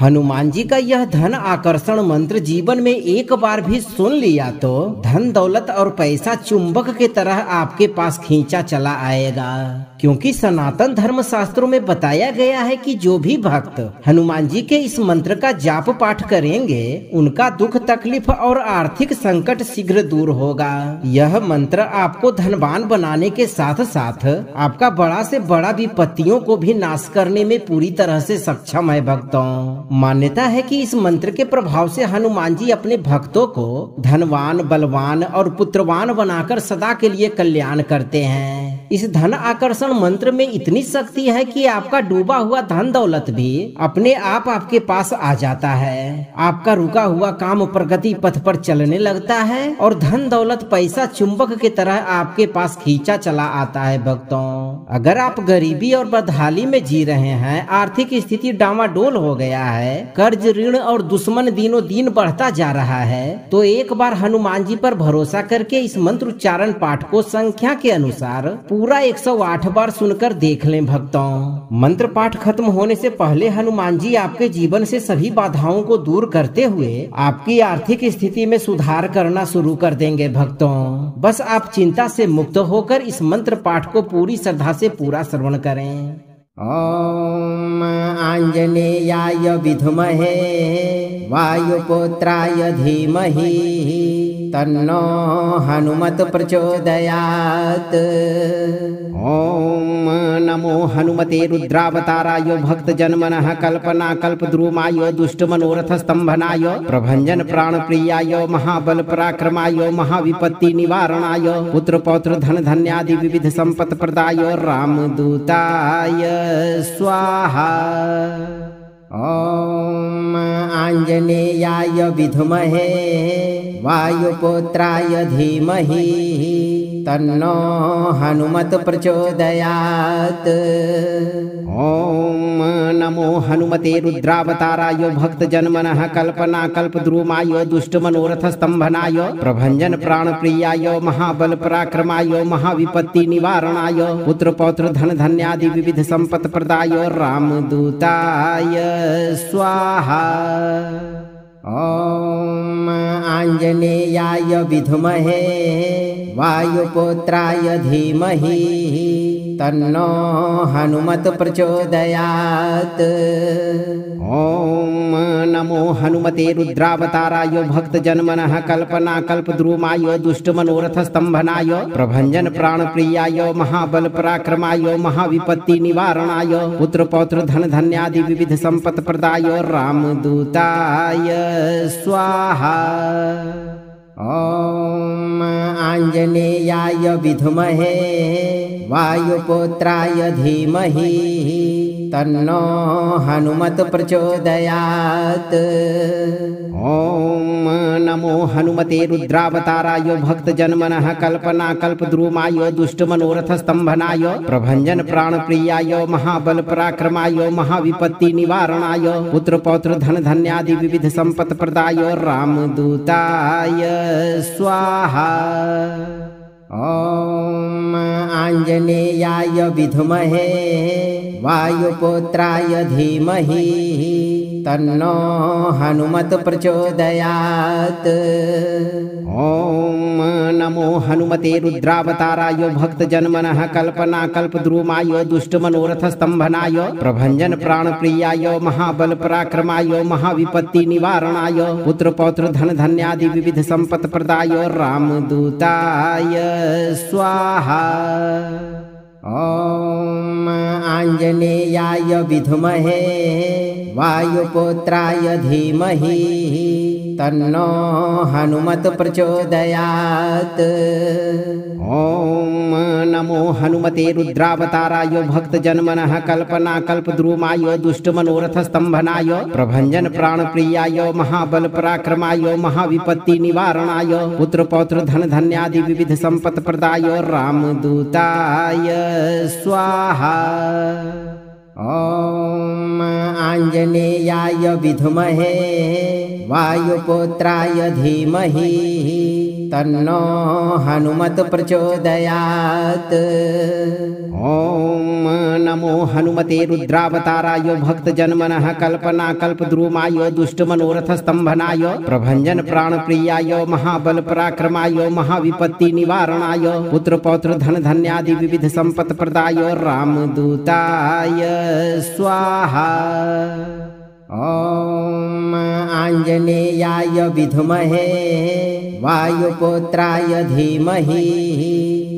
हनुमान जी का यह धन आकर्षण मंत्र जीवन में एक बार भी सुन लिया तो धन दौलत और पैसा चुंबक के तरह आपके पास खींचा चला आएगा। क्योंकि सनातन धर्म शास्त्रों में बताया गया है कि जो भी भक्त हनुमान जी के इस मंत्र का जाप पाठ करेंगे उनका दुख तकलीफ और आर्थिक संकट शीघ्र दूर होगा। यह मंत्र आपको धनवान बनाने के साथ साथ आपका बड़ा से बड़ा विपत्तियों को भी नाश करने में पूरी तरह से सक्षम है। भक्तों, मान्यता है कि इस मंत्र के प्रभाव से हनुमान जी अपने भक्तों को धनवान, बलवान और पुत्रवान बनाकर सदा के लिए कल्याण करते हैं। इस धन आकर्षण मंत्र में इतनी शक्ति है कि आपका डूबा हुआ धन दौलत भी अपने आप आपके पास आ जाता है। आपका रुका हुआ काम प्रगति पथ पर चलने लगता है और धन दौलत पैसा चुंबक की तरह आपके पास खींचा चला आता है। भक्तों, अगर आप गरीबी और बदहाली में जी रहे हैं, आर्थिक स्थिति डामाडोल हो गया है, कर्ज ऋण और दुश्मन दिनों दिन बढ़ता जा रहा है, तो एक बार हनुमान जी पर भरोसा करके इस मंत्र उच्चारण पाठ को संख्या के अनुसार पूरा 108 बार सुनकर देख लें। भक्तों, मंत्र पाठ खत्म होने से पहले हनुमान जी आपके जीवन से सभी बाधाओं को दूर करते हुए आपकी आर्थिक स्थिति में सुधार करना शुरू कर देंगे। भक्तों, बस आप चिंता से मुक्त होकर इस मंत्र पाठ को पूरी श्रद्धा से पूरा श्रवण करें। ओम आंजनेयाय विद्महे वायुपुत्राय धीमहि तन्नो हनुमत प्रचोदयात्। ओम नमो हनुमते रुद्रावताराय भक्त जनमनः कल्पना कल्पद्रुमाय दुष्ट मनोरथ स्तंभनाय प्रभंजन प्राण प्रियाय महाबल पराक्रमाय महाविपत्ति निवारणाय पुत्र पौत्र धन धन्यादि विविध संपत् प्रदाय रामदूताय स्वाहा। ओम आंजनेयाय विद्महे वायुपुत्राय धीमहि तन्नो हनुमत प्रचोदयात्। ओम नमो हनुमते रुद्रावताराय भक्त जनमनः कल्पना कल्पद्रुमाय दुष्ट मनोरथ स्तंभनाय प्रभंजन प्राण प्रियाय महाबल पराक्रमाय महाविपत्ति निवारणाय पुत्र पौत्र धन धन्यादि विविध संपत् प्रदाय रामदूताय स्वाहा। ओम आंजनेयाय विद्महे वायुपुत्राय धीमहि तन्नो हनुमत प्रचोदयात्। ओम नमो हनुमते रुद्रावताराय भक्त जनमनः कल्पना कल्पद्रुमाय दुष्ट मनोरथ स्तंभनाय प्रभंजन प्राण प्रियाय महाबल पराक्रमाय महाविपत्ति निवारणाय पुत्र पौत्र धन धन्यादि विविध संपत् प्रदाय रामदूताय स्वाहा। ओम आंजनेयाय विद्महे वायुपुत्राय धीमहि तन्नो हनुमत प्रचोदयात्। ओम नमो हनुमते रुद्रावताराय भक्त जनमनः कल्पना कल्पद्रुमाय दुष्ट मनोरथ स्तंभनाय प्रभंजन प्राण प्रियाय महाबल पराक्रमाय महाविपत्ति निवारणाय पुत्र पौत्र धन धन्यादि विविध संपत् प्रदाय रामदूताय स्वाहा। ओम आंजनेयाय विद्महे वायुपुत्राय धीमहि तन्नो हनुमत प्रचोदयात्। ओम नमो हनुमते रुद्रावताराय भक्त जनमनः कल्पना कल्पद्रुमाय दुष्ट मनोरथ स्तंभनाय प्रभंजन प्राण प्रियाय महाबल पराक्रमाय महाविपत्ति निवारणाय पुत्र पौत्र धन धन्यादि विविध संपत् प्रदाय रामदूताय स्वाहा। ओम आंजनेयाय विद्महे वायुपुत्राय धीमहि तन्नो हनुमत प्रचोदयात्। ओम नमो हनुमते रुद्रावताराय भक्त जनमनः कल्पना कल्पद्रुमाय दुष्ट मनोरथ स्तंभनाय प्रभंजन प्राण प्रियाय महाबल पराक्रमाय महाविपत्ति निवारणाय पुत्र पौत्र धन धन्यादि विविध संपत् प्रदाय रामदूताय स्वाहा। ओम आंजनेयाय विद्महे वायुपुत्राय धीमहि तन्नो हनुमत प्रचोदयात्। ओम नमो हनुमते रुद्रावताराय भक्तजनमनः कल्पनाकल्पद्रुमाय दुष्टमनोरथस्तम्भनाय प्रभञ्जन प्राणप्रियाय महाबल पराक्रमाय महाविपत्ति निवारणाय पुत्र पौत्र धन धान्यादि विविध संपत् प्रदाय रामदूताय स्वाहा। ओम आंजनेयाय विद्महे वायुपुत्राय धीमहि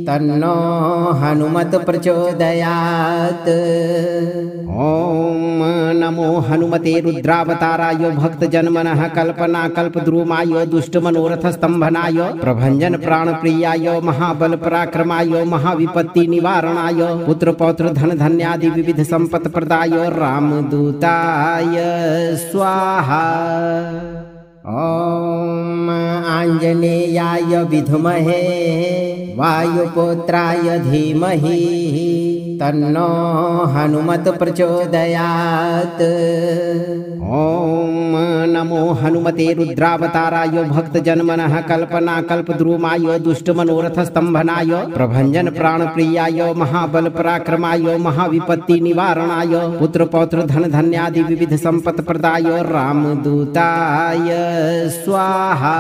तन्नो हनुमत प्रचोदयात्। ओम नमो हनुमते रुद्रावताराय भक्तजनमनः कल्पनाकल्पद्रुमाय दुष्टमनोरथस्तम्भनाय प्रभञ्जन प्राणप्रियाय महाबल पराक्रमाय महाविपत्ति निवारणाय पुत्र पौत्र धन धान्यादि विविध संपत् प्रदाय रामदूताय स्वाहा। ओम आंजनेयाय विद्महे वायुपुत्राय धीमहि तन्नो हनुमत प्रचोदयात्। ओम नमो हनुमते रुद्रावताराय भक्तजनमनः कल्पनाकल्पद्रुमाय दुष्टमनोरथस्तम्भनाय प्रभञ्जन प्राणप्रियाय महाबल पराक्रमाय महाविपत्ति निवारणाय पुत्र पौत्र धन धान्यादि विविध संपत् प्रदाय रामदूताय स्वाहा।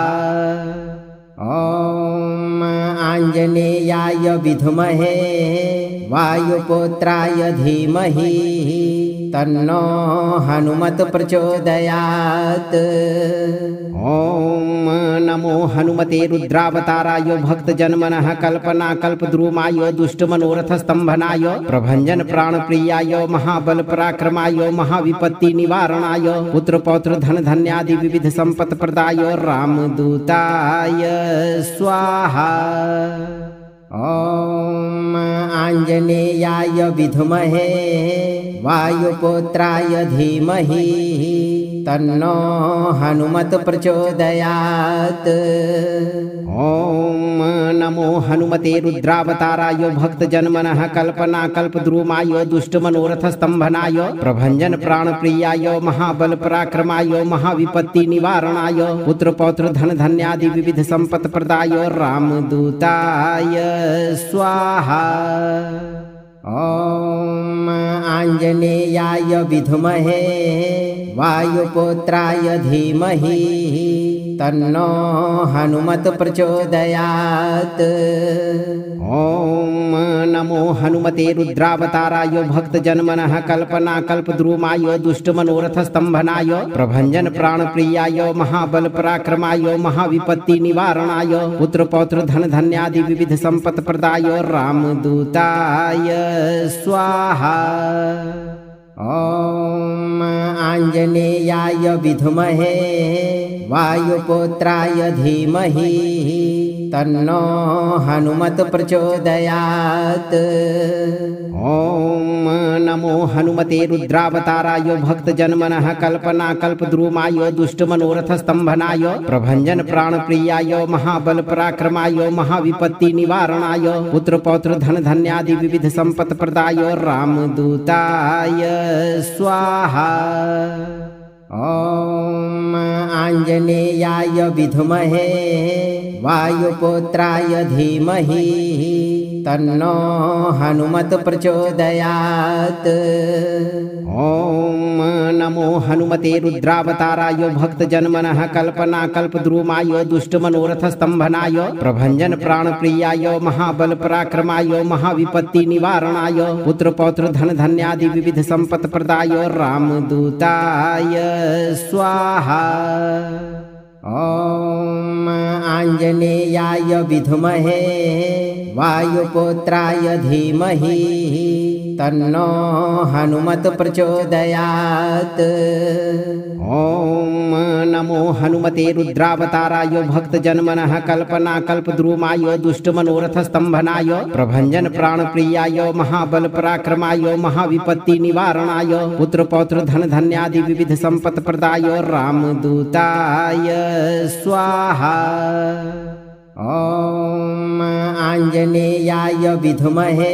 ओम आंजनेयाय विद्महे वायुपुत्राय धीमहि तन्नो हनुमत प्रचोदयात्। ओम नमो हनुमते रुद्रावताराय भक्तजनमनः कल्पनाकल्पद्रुमाय दुष्टमनोरथस्तम्भनाय प्रभञ्जन प्राणप्रियाय महाबल पराक्रमाय महाविपत्ति निवारणाय पुत्र पौत्र धन धान्यादि विविध संपत् प्रदाय रामदूताय स्वाहा। ओम आंजनेयाय विद्महे वायुपुत्राय धीमहि तन्नो हनुमत प्रचोदयात्। ओम नमो हनुमते रुद्रावताराय भक्तजनमनः कल्पनाकल्पद्रुमाय दुष्टमनोरथस्तम्भनाय प्रभञ्जन प्राणप्रियाय महाबल पराक्रमाय महाविपत्ति निवारणाय पुत्र पौत्र धन धान्यादि विविध संपत् प्रदाय रामदूताय स्वाहा। ओम आंजनेयाय विद्महे वायुपुत्राय धीमहि तन्नो हनुमत प्रचोदयात्। ओम नमो हनुमते रुद्रावताराय भक्तजनमनः कल्पनाकल्पद्रुमाय दुष्टमनोरथस्तम्भनाय प्रभञ्जन प्राणप्रियाय महाबल पराक्रमाय महाविपत्ति निवारणाय पुत्र पौत्र धन धान्यादि विविध संपत् प्रदाय रामदूताय स्वाहा। ओम आंजनेयाय विद्महे वायुपुत्राय धीमहि तन्नो हनुमत प्रचोदयात्। ओम नमो हनुमते रुद्रावताराय भक्तजनमनः कल्पनाकल्पद्रुमाय दुष्टमनोरथस्तम्भनाय प्रभञ्जन प्राणप्रियाय महाबल पराक्रमाय महाविपत्ति निवारणाय पुत्र पौत्र धन धान्यादि विविध संपत् प्रदाय रामदूताय स्वाहा। ओम आंजनेयाय विद्महे वायुपुत्राय धीमहि तन्नो हनुमत प्रचोदयात्। ओम नमो हनुमते रुद्रावताराय भक्तजनमनः कल्पनाकल्पद्रुमाय दुष्टमनोरथस्तम्भनाय प्रभञ्जन प्राणप्रियाय महाबल पराक्रमाय महाविपत्ति निवारणाय पुत्र पौत्र धन धान्यादि विविध संपत् प्रदाय रामदूताय स्वाहा। ओम आंजनेयाय विद्महे वायुपुत्राय धीमहि तन्नो हनुमत प्रचोदयात्। ओम नमो हनुमते रुद्रावताराय भक्तजनमनः कल्पनाकल्पद्रुमाय दुष्टमनोरथस्तम्भनाय प्रभञ्जन प्राणप्रियाय महाबल पराक्रमाय महाविपत्ति निवारणाय पुत्र पौत्र धन धान्यादि विविध संपत् प्रदाय रामदूताय स्वाहा। ओम आंजनेयाय विद्महे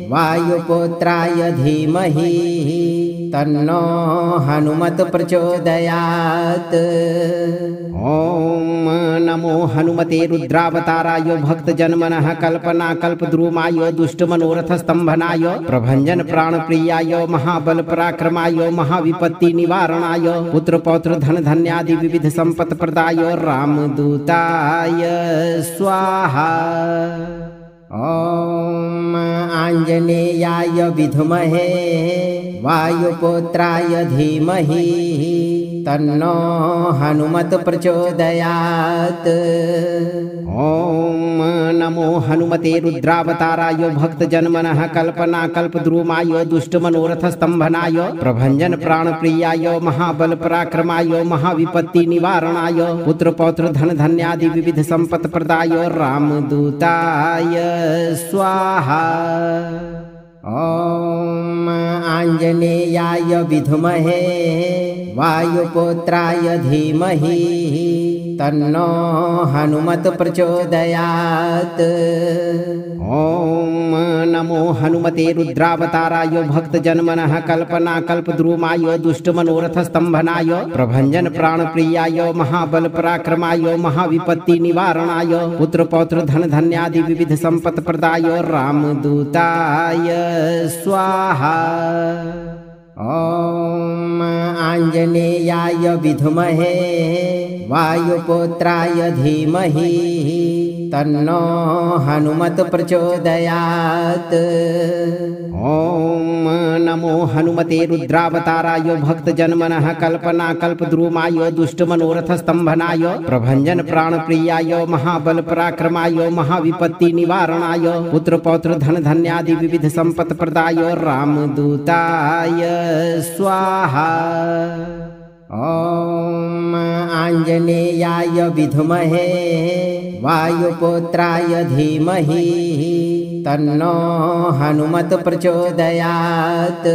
वायुपुत्राय धीमहि तन्नो हनुमत प्रचोदयात्। ओम नमो हनुमते रुद्रावताराय भक्तजनमनः कल्पनाकल्पद्रुमाय दुष्टमनोरथस्तम्भनाय प्रभञ्जन प्राणप्रियाय महाबल पराक्रमाय महाविपत्ति निवारणाय पुत्रपौत्र धन धान्यादि विविध संपत् प्रदाय रामदूताय स्वाहा। ओम आंजनेयाय विद्महे वायुपुत्राय धीमहि तन्नो हनुमत प्रचोदयात्। ओम नमो हनुमते रुद्रावताराय भक्तजनमनः कल्पनाकल्पद्रुमाय दुष्टमनोरथस्तम्भनाय प्रभञ्जन प्राणप्रियाय महाबल पराक्रमाय महाविपत्ति निवारणाय पुत्रपौत्र धन धान्यादि विविध संपत् प्रदाय रामदूताय स्वाहा। ओम आंजनेयाय विद्महे वायुपुत्राय धीमहि तन्नो हनुमत प्रचोदयात्। ओम नमो हनुमते रुद्रावताराय भक्तजनमनः कल्पनाकल्पद्रुमाय दुष्टमनोरथस्तम्भनाय प्रभञ्जन प्राणप्रियाय महाबल पराक्रमाय महाविपत्ति निवारणाय पुत्रपौत्र धन धान्यादि विविध संपत् प्रदाय रामदूताय स्वाहा। ओम आंजनेयाय विद्महे वायुपुत्राय धीमहि तन्नो हनुमत प्रचोदयात्। ओम नमो हनुमते रुद्रावताराय भक्तजनमनः कल्पनाकल्पद्रुमाय दुष्टमनोरथस्तम्भनाय प्रभञ्जन प्राणप्रियाय महाबल पराक्रमाय महाविपत्ति निवारणाय पुत्रपौत्र धन धान्यादि विविध संपत् प्रदाय रामदूताय स्वाहा। ओम आंजनेयाय विद्महे वायुपुत्राय धीमहि तन्नो हनुमत प्रचोदयात्।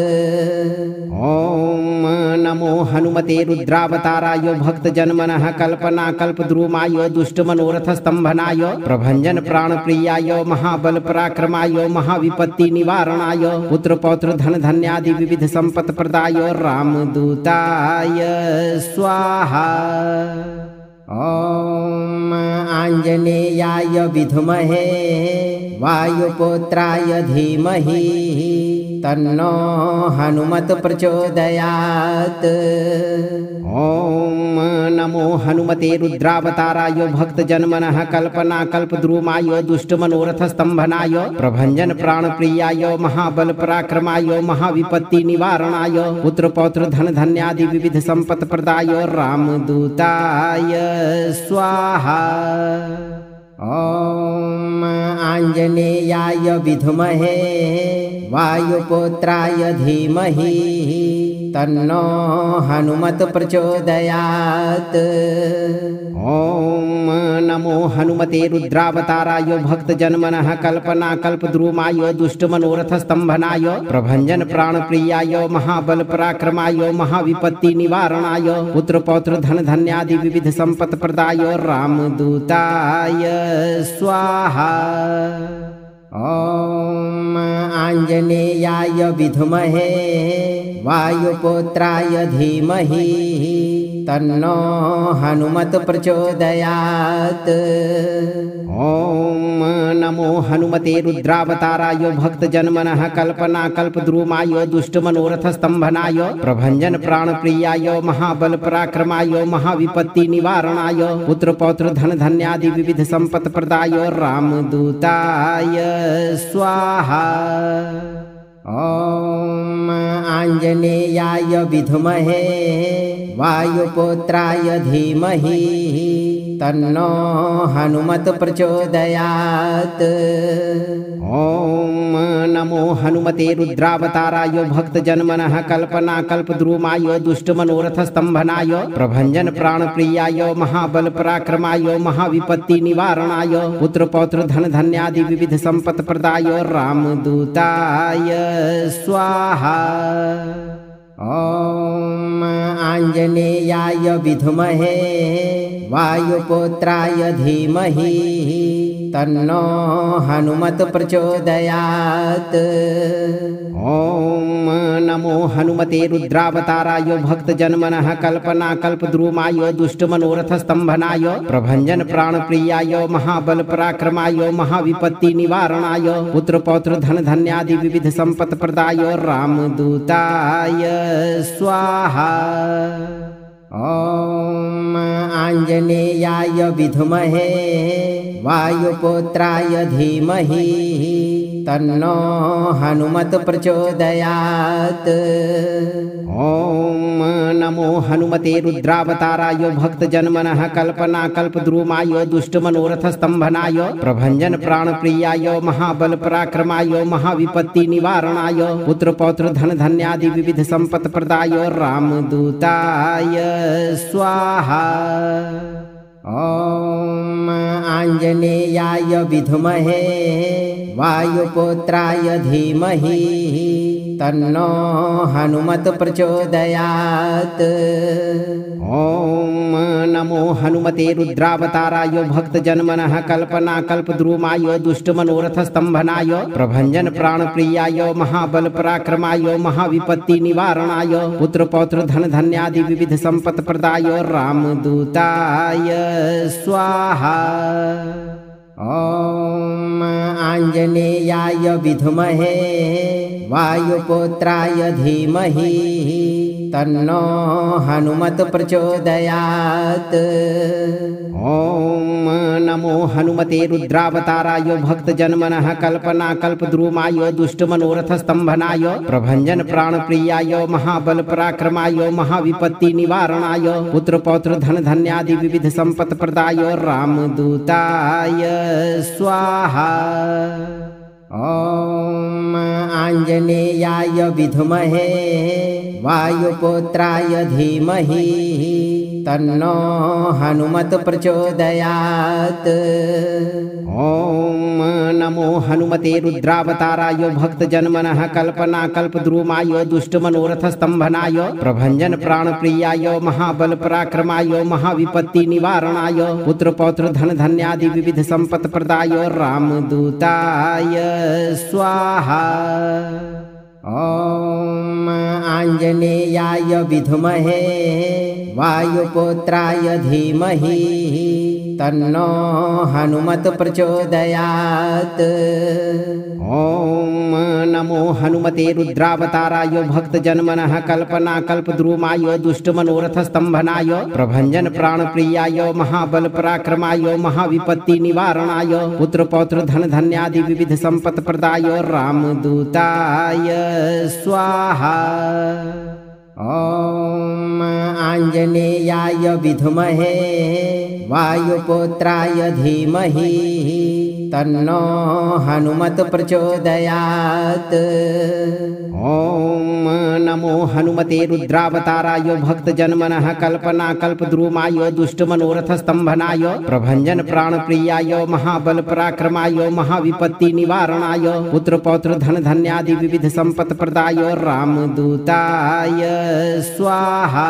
ओम नमो हनुमते रुद्रावताराय भक्तजनमनः कल्पनाकल्पद्रुमाय दुष्टमनोरथस्तम्भनाय प्रभञ्जन प्राणप्रियाय महाबल पराक्रमाय महाविपत्ति निवारणाय पुत्रपौत्र धन धान्यादि विविध संपत् प्रदाय रामदूताय स्वाहा। ओम आंजनेयाय विद्महे वायुपुत्राय धीमहि तन्नो हनुमत प्रचोदयात्। ओम नमो हनुमते रुद्रावताराय भक्तजनमनः कल्पनाकल्पद्रुमाय दुष्टमनोरथस्तम्भनाय प्रभञ्जन प्राणप्रियाय महाबल पराक्रमाय महाविपत्ति निवारणाय पुत्रपौत्र धन धान्यादि विविध संपत् प्रदाय रामदूताय स्वाहा। ओम आंजनेयाय विद्महे वायुपुत्राय धीमहि तन्नो हनुमत प्रचोदयात्। ओम नमो हनुमते रुद्रावताराय भक्तजनमनः कल्पनाकल्पद्रुमाय दुष्टमनोरथस्तम्भनाय प्रभञ्जन प्राणप्रियाय महाबल पराक्रमाय महाविपत्ति निवारणाय पुत्रपौत्र धन धान्यादि विविध संपत् प्रदाय रामदूताय स्वाहा। ओम आंजनेयाय विद्महे वायुपुत्राय धीमहि तन्नो हनुमत प्रचोदयात्। ओम नमो हनुमते रुद्रावताराय भक्तजनमनः कल्पनाकल्पद्रुमाय दुष्टमनोरथस्तम्भनाय प्रभञ्जन प्राणप्रियाय महाबल पराक्रमाय महाविपत्ति निवारणाय पुत्रपौत्र धन धान्यादि विविध संपत् प्रदाय रामदूताय स्वाहा। ओम आंजनेयाय विद्महे वायुपुत्राय धीमहि तन्नो हनुमत प्रचोदयात्। ओम नमो हनुमते रुद्रावताराय भक्तजनमनः कल्पनाकल्पद्रुमाय दुष्टमनोरथस्तम्भनाय प्रभञ्जन प्राणप्रियाय महाबल पराक्रमाय महाविपत्ति निवारणाय पुत्रपौत्र धन धान्यादि विविध संपत् प्रदाय रामदूताय स्वाहा। ओम आंजनेयाय विद्महे वायुपुत्राय धीमहि तन्नो हनुमत प्रचोदयात्। ओम नमो हनुमते रुद्रावताराय भक्त जन्मनः कल्पना कल्पद्रुमाय दुष्ट मनोरथ स्तंभनाय प्रभंजन प्राण प्रियाय महाबल पराक्रमाय महाविपत्ति निवारणाय पुत्र पौत्र धन धन्यादि विविध संपत् प्रदाय रामदूताय स्वाहा। ओम आंजनेयाय विद्महे वायुपुत्राय धीमहि तन्नो हनुमत प्रचोदयात्। ओम नमो हनुमते रुद्रावताराय भक्त जन्मनः कल्पना कल्पद्रुमाय दुष्ट मनोरथ स्तंभनाय प्रभंजन प्राण प्रियाय महाबल पराक्रमाय महाविपत्ति निवारणाय पुत्र पौत्र धन धन्यादि विविध संपत् प्रदाय रामदूताय स्वाहा। ओम आंजनेयाय विद्महे वायुपुत्राय धीमहि तन्नो हनुमत प्रचोदयात्। ओम नमो हनुमते रुद्रावताराय भक्त जन्मनः कल्पना कल्पद्रुमाय दुष्ट मनोरथ स्तंभनाय प्रभंजन प्राण प्रियाय महाबल पराक्रमाय महाविपत्ति निवारणाय पुत्र पौत्र धन धन्यादि विविध संपत् प्रदाय रामदूताय स्वाहा। ओम आंजनेयाय विद्महे वायुपुत्राय धीमहि तन्नो हनुमत प्रचोदयात्। ओम नमो हनुमते रुद्रावताराय भक्त जन्मनः कल्पना कल्पद्रुमाय दुष्ट मनोरथ स्तंभनाय प्रभंजन प्राण प्रियाय महाबल पराक्रमाय महाविपत्ति निवारणाय पुत्र पौत्र धन धन्यादि विविध संपत् प्रदाय रामदूताय स्वाहा। ओम आंजनेयाय विद्महे वायुपुत्राय धीमहि तन्नो हनुमत प्रचोदयात्। ओम नमो हनुमते रुद्रावताराय भक्त जन्मनः कल्पना कल्पद्रुमाय दुष्ट मनोरथ स्तंभनाय प्रभंजन प्राण प्रियाय महाबल पराक्रमाय महाविपत्ति निवारणाय पुत्र पौत्र धन धन्यादि विविध संपत् प्रदाय रामदूताय स्वाहा। ओम आंजनेयाय विद्महे वायुपुत्राय धीमहि तन्नो हनुमत प्रचोदयात्। ओम नमो हनुमते रुद्रावताराय भक्त जन्मनः कल्पना कल्पद्रुमाय दुष्ट मनोरथ स्तंभनाय प्रभंजन प्राण प्रियाय महाबल पराक्रमाय महाविपत्ति निवारणाय पुत्र पौत्र धन धन्यादि विविध संपत् प्रदाय रामदूताय स्वाहा। ओम आंजनेयाय विद्महे वायुपुत्राय धीमहि तन्नो हनुमत प्रचोदयात्। ओम नमो हनुमते रुद्रावताराय भक्त जन्मनः कल्पना कल्पद्रुमाय दुष्ट मनोरथ स्तंभनाय प्रभंजन प्राण प्रियाय महाबल पराक्रमाय महाविपत्ति निवारणाय पुत्र पौत्र धन धन्यादि विविध संपत् प्रदाय रामदूताय स्वाहा।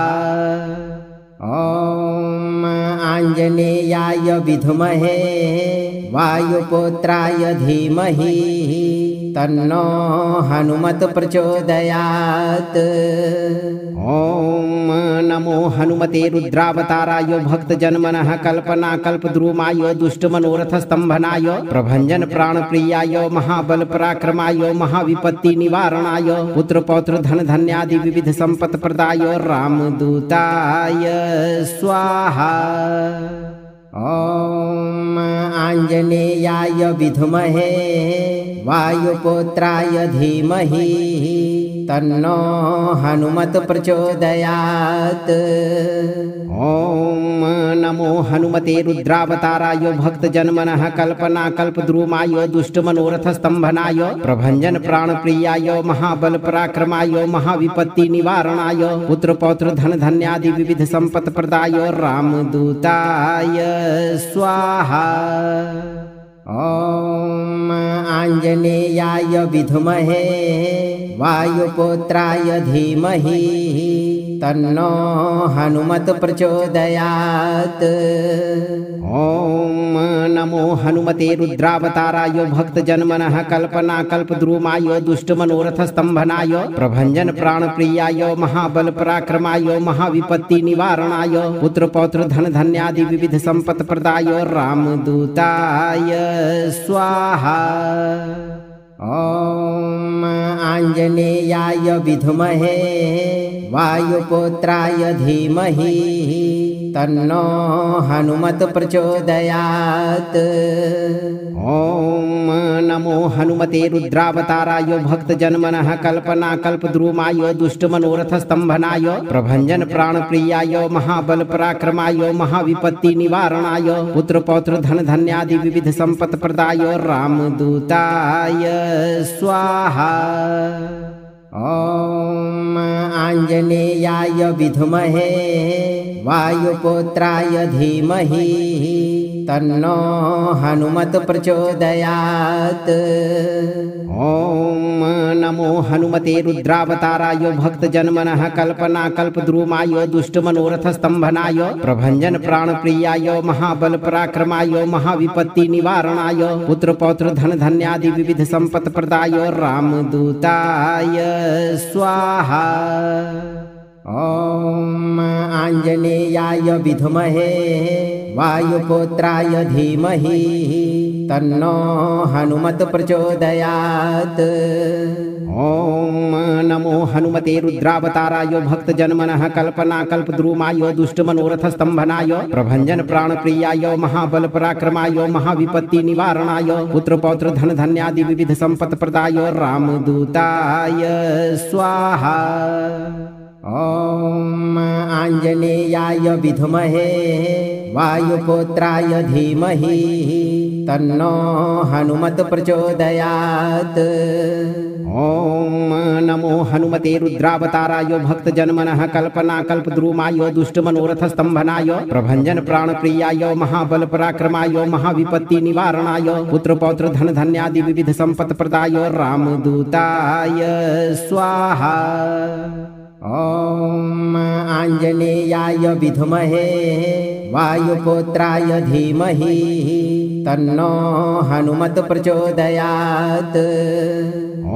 ओम आंजनेयाय विद्महे वायुपुत्राय धीमहि तन्नो हनुमत प्रचोदयात्। ओम नमो हनुमते रुद्रावताराय भक्त जन्मनः कल्पना कल्पद्रुमाय दुष्ट मनोरथ स्तंभनाय प्रभंजन प्राण प्रियाय महाबल पराक्रमाय महाविपत्ति निवारणाय पुत्र पौत्र धन धन्यादि विविध संपत् प्रदाय रामदूताय स्वाहा। ओम आंजनेयाय विद्महे वायुपुत्राय धीमहि तन्नो हनुमत प्रचोदयात्। ओम नमो हनुमते रुद्रावताराय भक्त जन्मनः कल्पना कल्पद्रुमाय दुष्ट मनोरथ स्तंभनाय प्रभंजन प्राण प्रियाय महाबल पराक्रमाय महाविपत्ति निवारणाय पुत्र पौत्र धन धन्यादि विविध संपत् प्रदाय रामदूताय स्वाहा। ओम आंजनेयाय विद्महे वायुपुत्राय धीमहि तन्नो हनुमत प्रचोदयात्। ओम नमो हनुमते रुद्रावताराय भक्त जन्मनः कल्पना कल्पद्रुमाय दुष्ट मनोरथ स्तंभनाय प्रभंजन प्राण प्रियाय महाबल पराक्रमाय महाविपत्ति निवारणाय पुत्र पौत्र धन धन्यादि विविध संपत् प्रदाय रामदूताय स्वाहा। ओम आंजनेयाय विद्महे वायुपुत्राय धीमहि तन्नो हनुमत प्रचोदयात्। ओम नमो हनुमते रुद्रावताराय भक्त जन्मनः कल्पना कल्पद्रुमाय दुष्ट मनोरथ स्तंभनाय प्रभंजन प्राण प्रियाय महाबल पराक्रमाय महाविपत्ति निवारणाय पुत्र पौत्र धन धन्यादि विविध संपत् प्रदाय रामदूताय स्वाहा। ओम आंजनेयाय विद्महे वायुपुत्राय धीमहि तन्नो हनुमत प्रचोदयात्। ओम नमो हनुमते रुद्रावताराय भक्त जन्मनः कल्पना कल्पद्रुमाय दुष्ट मनोरथ स्तंभनाय प्रभंजन प्राण प्रियाय महाबल पराक्रमाय महाविपत्ति निवारणाय पुत्र पौत्र धन धन्यादि विविध संपत् प्रदाय रामदूताय स्वाहा। ओम आंजनेयाय विद्महे वायुपुत्राय धीमहि तन्नो हनुमत प्रचोदयात्। ओम नमो हनुमते रुद्रावताराय भक्त जन्मनः कल्पना कल्पद्रुमाय दुष्ट मनोरथ स्तंभनाय प्रभंजन प्राण प्रियाय महाबल पराक्रमाय महाविपत्ति निवारणाय पुत्र पौत्र धन धन्यादि विविध संपत् प्रदाय रामदूताय स्वाहा। ओम आंजनेयाय विद्महे वायुपुत्राय धीमहि तन्नो हनुमत प्रचोदयात्। ओम नमो हनुमते रुद्रावताराय भक्त जन्मनः कल्पना कल्पद्रुमाय दुष्ट मनोरथ स्तंभनाय प्रभंजन प्राण प्रियाय महाबल पराक्रमाय महाविपत्ति निवारणाय पुत्र पौत्र धन धन्यादि विविध संपत् प्रदाय रामदूताय स्वाहा। ओम आंजनेयाय विद्महे वायुपुत्राय धीमहि तन्नो हनुमत प्रचोदयात्।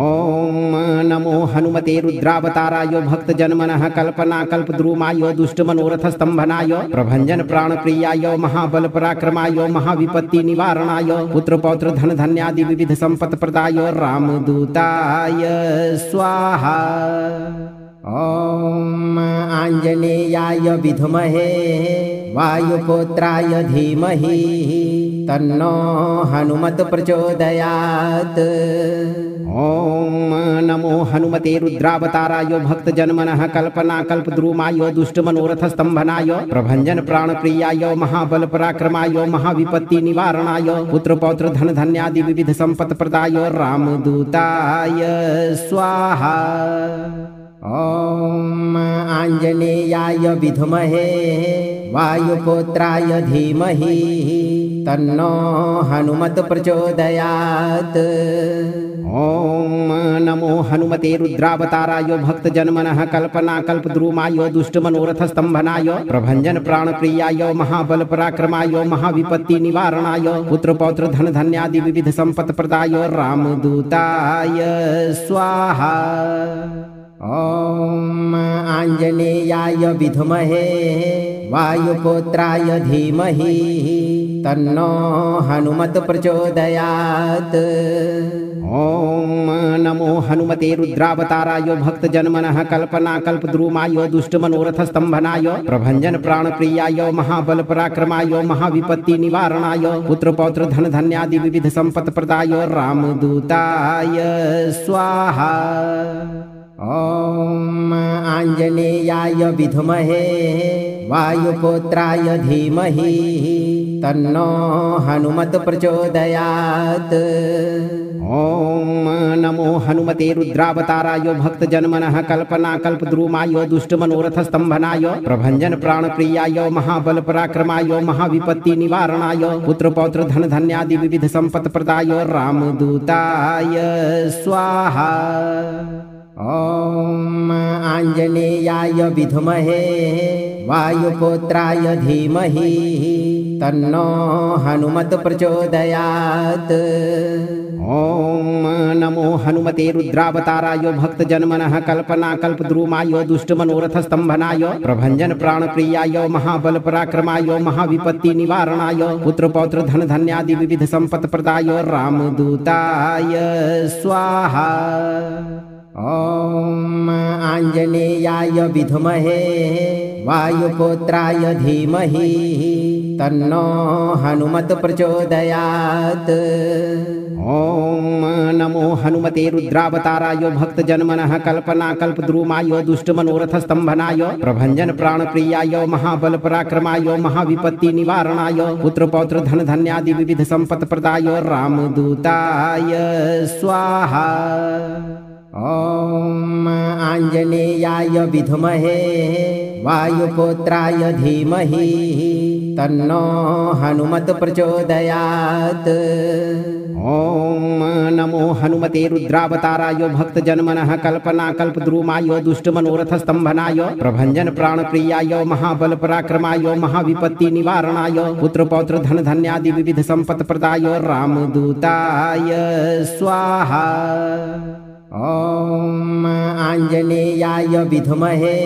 ओम नमो हनुमते रुद्रावताराय भक्त जन्मनः कल्पना कल्पद्रुमाय दुष्ट मनोरथ स्तंभनाय प्रभंजन प्राण प्रियाय महाबल पराक्रमाय महाविपत्ति निवारणाय पुत्र पौत्र धन धन्यादि विविध संपत् प्रदाय रामदूताय स्वाहा। ओम आंजनेयाय विद्महे वायुपुत्राय धीमहि तन्नो हनुमत प्रचोदयात्। ओम नमो हनुमते रुद्रावताराय भक्त जन्मनः कल्पना कल्पद्रुमाय दुष्ट मनोरथ स्तंभनाय प्रभंजन प्राण प्रियाय महाबल पराक्रमाय महाविपत्ति निवारणाय पुत्र पौत्र धन धन्यादि विविध संपत् प्रदाय रामदूताय स्वाहा। ओम आंजनेयाय विद्महे वायुपुत्राय धीमहि तन्नो हनुमत प्रचोदयात्। ओम नमो हनुमते रुद्रावताराय भक्त जन्मनः कल्पना कल्पद्रुमाय दुष्ट मनोरथ स्तंभनाय प्रभंजन प्राण प्रियाय महाबल पराक्रमाय महाविपत्ति निवारणाय पुत्र पौत्र धन धन्यादि विविध संपत् प्रदाय रामदूताय स्वाहा। ओम आंजनेयाय विद्महे वायुपुत्राय धीमहि तन्नो हनुमत प्रचोदयात्। ओम नमो हनुमते रुद्रावताराय भक्त जन्मनः कल्पना कल्पद्रुमाय दुष्ट मनोरथ स्तंभनाय प्रभंजन प्राण प्रियाय महाबल पराक्रमाय महाविपत्ति निवारणाय पुत्र पौत्र धन धन्यादि विविध संपत् प्रदाय रामदूताय स्वाहा। ओम आंजनेयाय विद्महे वायुपुत्राय धीमहि तन्नो हनुमत प्रचोदयात्। ओम नमो हनुमते रुद्रावताराय भक्त जन्मनः कल्पना कल्पद्रुमाय दुष्ट मनोरथ स्तंभनाय प्रभंजन प्राण प्रियाय महाबल पराक्रमाय महाविपत्ति निवारणाय पुत्र पौत्र धन धन्यादि विविध संपत् प्रदाय रामदूताय स्वाहा। ॐ आञ्जनेयाय विद्महे वायुपुत्राय धीमहि तन्नो हनुमत् प्रचोदयात्। ॐ नमो हनुमते रुद्रावताराय भक्तजनमनः कल्पनाकल्पद्रुमाय दुष्टमनोरथस्तम्भनाय प्रभञ्जन प्राणप्रियाय महाबलपराक्रमाय महाविपत्तिनिवारणाय पुत्रपौत्र धनधान्यादि विविध सम्पत्प्रदाय रामदूताय स्वाहा। ॐ आञ्जनेयाय विद्महे वायुपुत्राय धीमहि तन्नो हनुमत् प्रचोदयात्। ॐ नमो हनुमते रुद्रावताराय भक्तजनमनः कल्पनाकल्पद्रुमाय दुष्टमनोरथस्तम्भनाय प्रभञ्जन प्राणप्रियाय महाबलपराक्रमाय महाविपत्तिनिवारणाय पुत्रपौत्र धनधान्यादि विविध सम्पत्प्रदाय रामदूताय स्वाहा। ॐ आञ्जनेयाय विद्महे वायुपुत्राय धीमहि तन्नो हनुमत् प्रचोदयात्। ॐ नमो हनुमते रुद्रावताराय भक्तजनमनः कल्पनाकल्पद्रुमाय दुष्टमनोरथस्तम्भनाय प्रभञ्जन प्राणप्रियाय महाबलपराक्रमाय महाविपत्तिनिवारणाय पुत्रपौत्र धनधान्यादि विविध सम्पत्प्रदाय रामदूताय स्वाहा। ॐ आञ्जनेयाय विद्महे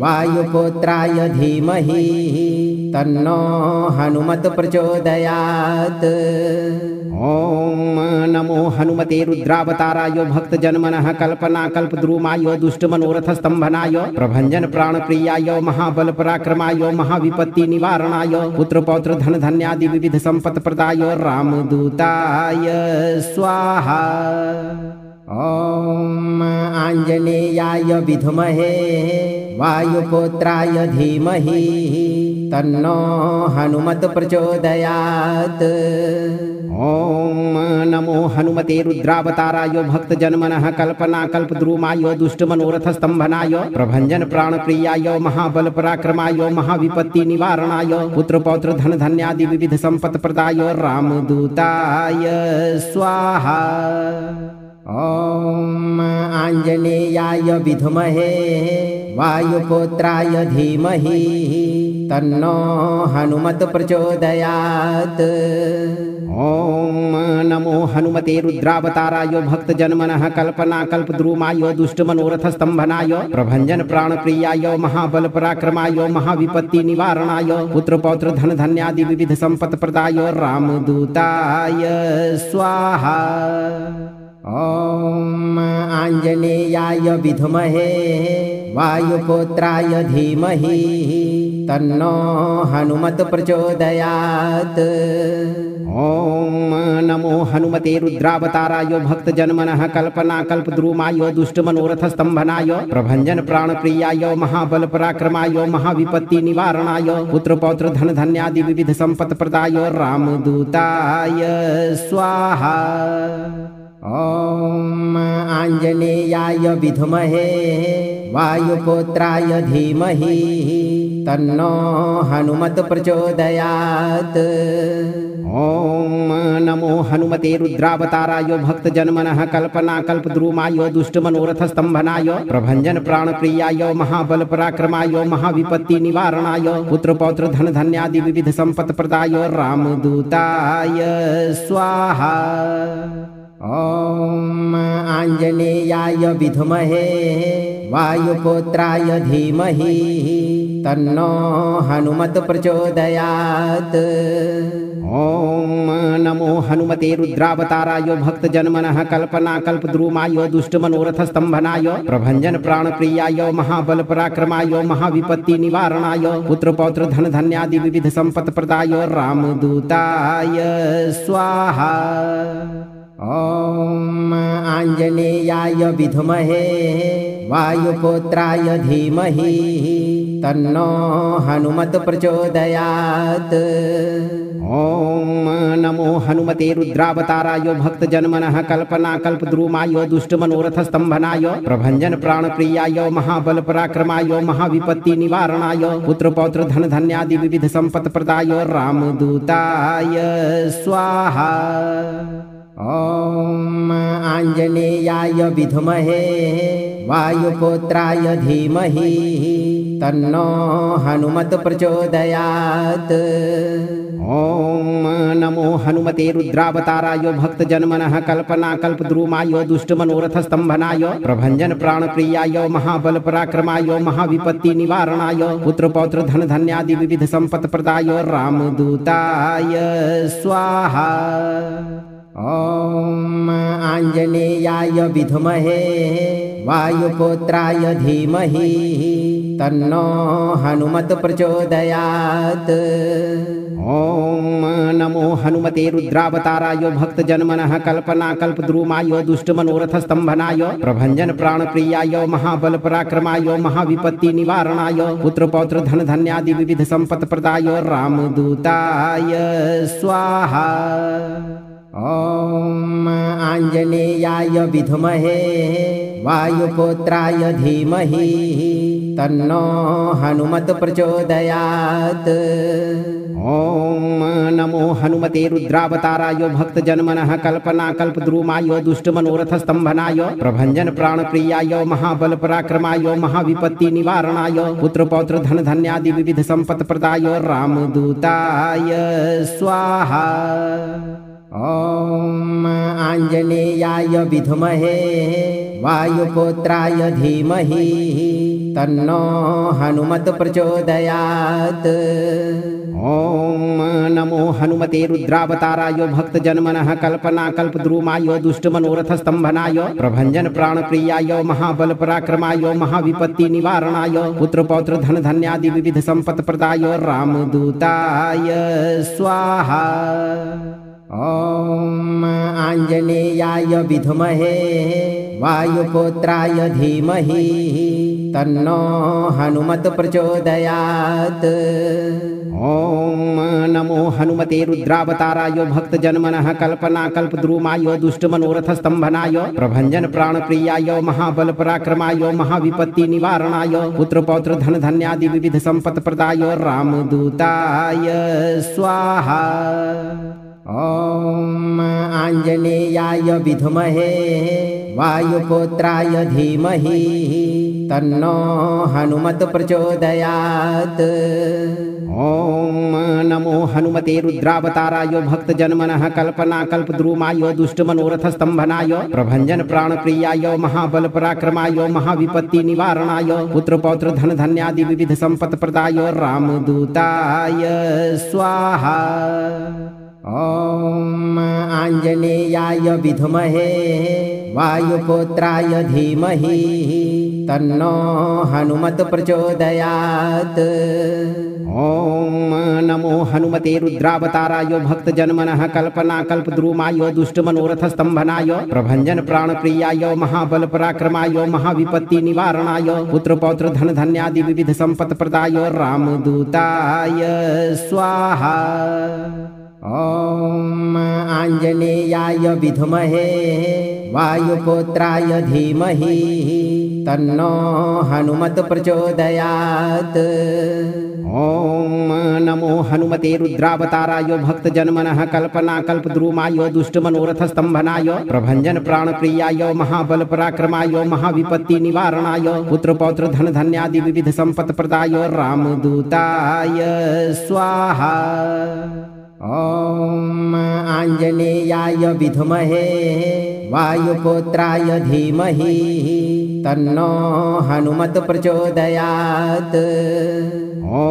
वायुपुत्राय धीमहि तन्नो हनुमत् प्रचोदयात्। ॐ नमो हनुमते रुद्रावताराय भक्तजनमनः कल्पनाकल्पद्रुमाय दुष्टमनोरथस्तम्भनाय प्रभञ्जन प्राणप्रियाय महाबलपराक्रमाय महाविपत्तिनिवारणाय पुत्रपौत्र धनधान्यादि विविध सम्पत्प्रदाय रामदूताय स्वाहा। ॐ आञ्जनेयाय विद्महे वायुपुत्राय धीमहि तन्नो हनुमत् प्रचोदयात्। ॐ नमो हनुमते रुद्रावताराय भक्तजनमनः कल्पनाकल्पद्रुमाय दुष्टमनोरथस्तम्भनाय प्रभञ्जन प्राणप्रियाय महाबलपराक्रमाय महाविपत्तिनिवारणाय पुत्रपौत्र धनधान्यादि विविध सम्पत्प्रदाय रामदूताय स्वाहा। ॐ आञ्जनेयाय विद्महे वायुपुत्राय धीमहि तन्नो हनुमत् प्रचोदयात्। ॐ नमो हनुमते रुद्रावताराय भक्तजनमनः कल्पनाकल्पद्रुमाय दुष्टमनोरथस्तम्भनाय प्रभञ्जन प्राणप्रियाय महाबलपराक्रमाय महाविपत्तिनिवारणाय पुत्रपौत्र धनधान्यादि विविध सम्पत्प्रदाय रामदूताय स्वाहा। ॐ आञ्जनेयाय विद्महे वायुपुत्राय धीमहि तन्नो हनुमत् प्रचोदयात्। ॐ नमो हनुमते रुद्रावताराय भक्तजनमनः कल्पनाकल्पद्रुमाय दुष्टमनोरथस्तम्भनाय प्रभञ्जन प्राणप्रियाय महाबलपराक्रमाय महाविपत्तिनिवारणाय पुत्रपौत्र धनधान्यादि विविध सम्पत्प्रदाय रामदूताय स्वाहा। ॐ आञ्जनेयाय विद्महे वायुपुत्राय धीमहि तन्नो हनुमत् प्रचोदयात्। ॐ नमो हनुमते रुद्रावताराय भक्तजनमनः कल्पनाकल्पद्रुमाय दुष्टमनोरथस्तम्भनाय प्रभञ्जन प्राणप्रियाय महाबलपराक्रमाय महाविपत्तिनिवारणाय पुत्रपौत्र धनधान्यादि विविध सम्पत्प्रदाय रामदूताय स्वाहा। ॐ आञ्जनेयाय विद्महे वायुपुत्राय धीमहि तन्नो हनुमत् प्रचोदयात्। ॐ नमो हनुमते रुद्रावताराय भक्तजनमनः कल्पनाकल्पद्रुमाय दुष्टमनोरथस्तम्भनाय प्रभञ्जन प्राणप्रियाय महाबलपराक्रमाय महाविपत्तिनिवारणाय पुत्रपौत्र धनधान्यादि विविध सम्पत्प्रदाय रामदूताय स्वाहा। ॐ आञ्जनेयाय विद्महे वायुपुत्राय धीमहि तन्नो हनुमत् प्रचोदयात्। ॐ नमो हनुमते रुद्रावताराय भक्तजनमनः कल्पनाकल्पद्रुमाय दुष्टमनोरथस्तम्भनाय प्रभञ्जन प्राणप्रियाय महाबलपराक्रमाय महाविपत्तिनिवारणाय पुत्रपौत्र धनधान्यादि विविध सम्पत्प्रदाय रामदूताय स्वाहा। ॐ आञ्जनेयाय विद्महे वायुपुत्राय धीमहि तन्नो हनुमत् प्रचोदयात्। ॐ नमो हनुमते रुद्रावताराय भक्तजनमनः कल्पनाकल्पद्रुमाय दुष्टमनोरथस्तम्भनाय प्रभञ्जन प्राणप्रियाय महाबल पराक्रमाय महाविपत्ति निवारणाय पुत्रपौत्र धन धान्यादि विविध सम्पत्प्रदाय रामदूताय स्वाहा। ॐ आञ्जनेयाय विद्महे वायुपुत्राय धीमहि तन्नो हनुमत् प्रचोदयात्। ॐ नमो हनुमते रुद्रावताराय भक्तजनमनः कल्पनाकल्पद्रुमाय दुष्टमनोरथस्तम्भनाय प्रभञ्जन प्राणप्रियाय महाबल पराक्रमाय महाविपत्ति निवारणाय पुत्रपौत्र धन धान्यादि विविध सम्पत्प्रदाय रामदूताय स्वाहा। ॐ आञ्जनेयाय विद्महे वायुपुत्राय धीमहि तन्नो हनुमत् प्रचोदयात्। ॐ नमो हनुमते रुद्रावताराय भक्तजनमनः कल्पनाकल्पद्रुमाय दुष्टमनोरथस्तम्भनाय प्रभञ्जन प्राणप्रियाय महाबल पराक्रमाय महाविपत्ति निवारणाय पुत्रपौत्र धन धान्यादि विविध सम्पत्प्रदाय रामदूताय स्वाहा। ॐ आञ्जनेयाय विद्महे वायुपुत्राय धीमहि तन्नो हनुमत् प्रचोदयात्। ॐ नमो हनुमते रुद्रावताराय भक्तजनमनः कल्पनाकल्पद्रुमाय दुष्टमनोरथस्तम्भनाय प्रभञ्जन प्राणप्रियाय महाबल पराक्रमाय महाविपत्ति निवारणाय पुत्रपौत्र धन धान्यादि विविध सम्पत्प्रदाय रामदूताय स्वाहा। ॐ आञ्जनेयाय विद्महे वायुपुत्राय धीमहि तन्नो हनुमत् प्रचोदयात्। ॐ नमो हनुमते रुद्रावताराय भक्तजनमनः कल्पनाकल्पद्रुमाय दुष्टमनोरथस्तम्भनाय प्रभञ्जन प्राणप्रियाय महाबल पराक्रमाय महाविपत्ति निवारणाय पुत्रपौत्र धन धान्यादि विविध सम्पत्प्रदाय रामदूताय स्वाहा। ॐ आञ्जनेयाय विद्महे वायुपुत्राय धीमहि तन्नो हनुमत् प्रचोदयात्। ॐ नमो हनुमते रुद्रावताराय भक्तजनमनः कल्पनाकल्पद्रुमाय दुष्टमनोरथस्तम्भनाय प्रभञ्जन प्राणप्रियाय महाबल पराक्रमाय महाविपत्ति निवारणाय पुत्रपौत्र धन धान्यादि विविध सम्पत्प्रदाय रामदूताय स्वाहा। ॐ आञ्जनेयाय विद्महे वायुपुत्राय धीमहि तन्नो हनुमत् प्रचोदयात्। ॐ नमो हनुमते रुद्रावताराय भक्तजनमनः कल्पनाकल्पद्रुमाय दुष्टमनोरथस्तम्भनाय प्रभञ्जन प्राणप्रियाय महाबल पराक्रमाय महाविपत्ति निवारणाय पुत्रपौत्र धन धान्यादि विविध सम्पत्प्रदाय रामदूताय स्वाहा। ॐ आञ्जनेयाय विद्महे वायुपुत्राय धीमहि तन्नो हनुमत् प्रचोदयात्। ॐ नमो हनुमते रुद्रावताराय भक्तजनमनः कल्पनाकल्पद्रुमाय दुष्टमनोरथस्तम्भनाय प्रभञ्जन प्राणप्रियाय महाबल पराक्रमाय महाविपत्ति निवारणाय पुत्रपौत्र धन धान्यादि विविध सम्पत्प्रदाय रामदूताय स्वाहा। ॐ आञ्जनेयाय विद्महे वायुपुत्राय धीमहि तन्नो हनुमत् प्रचोदयात्। ॐ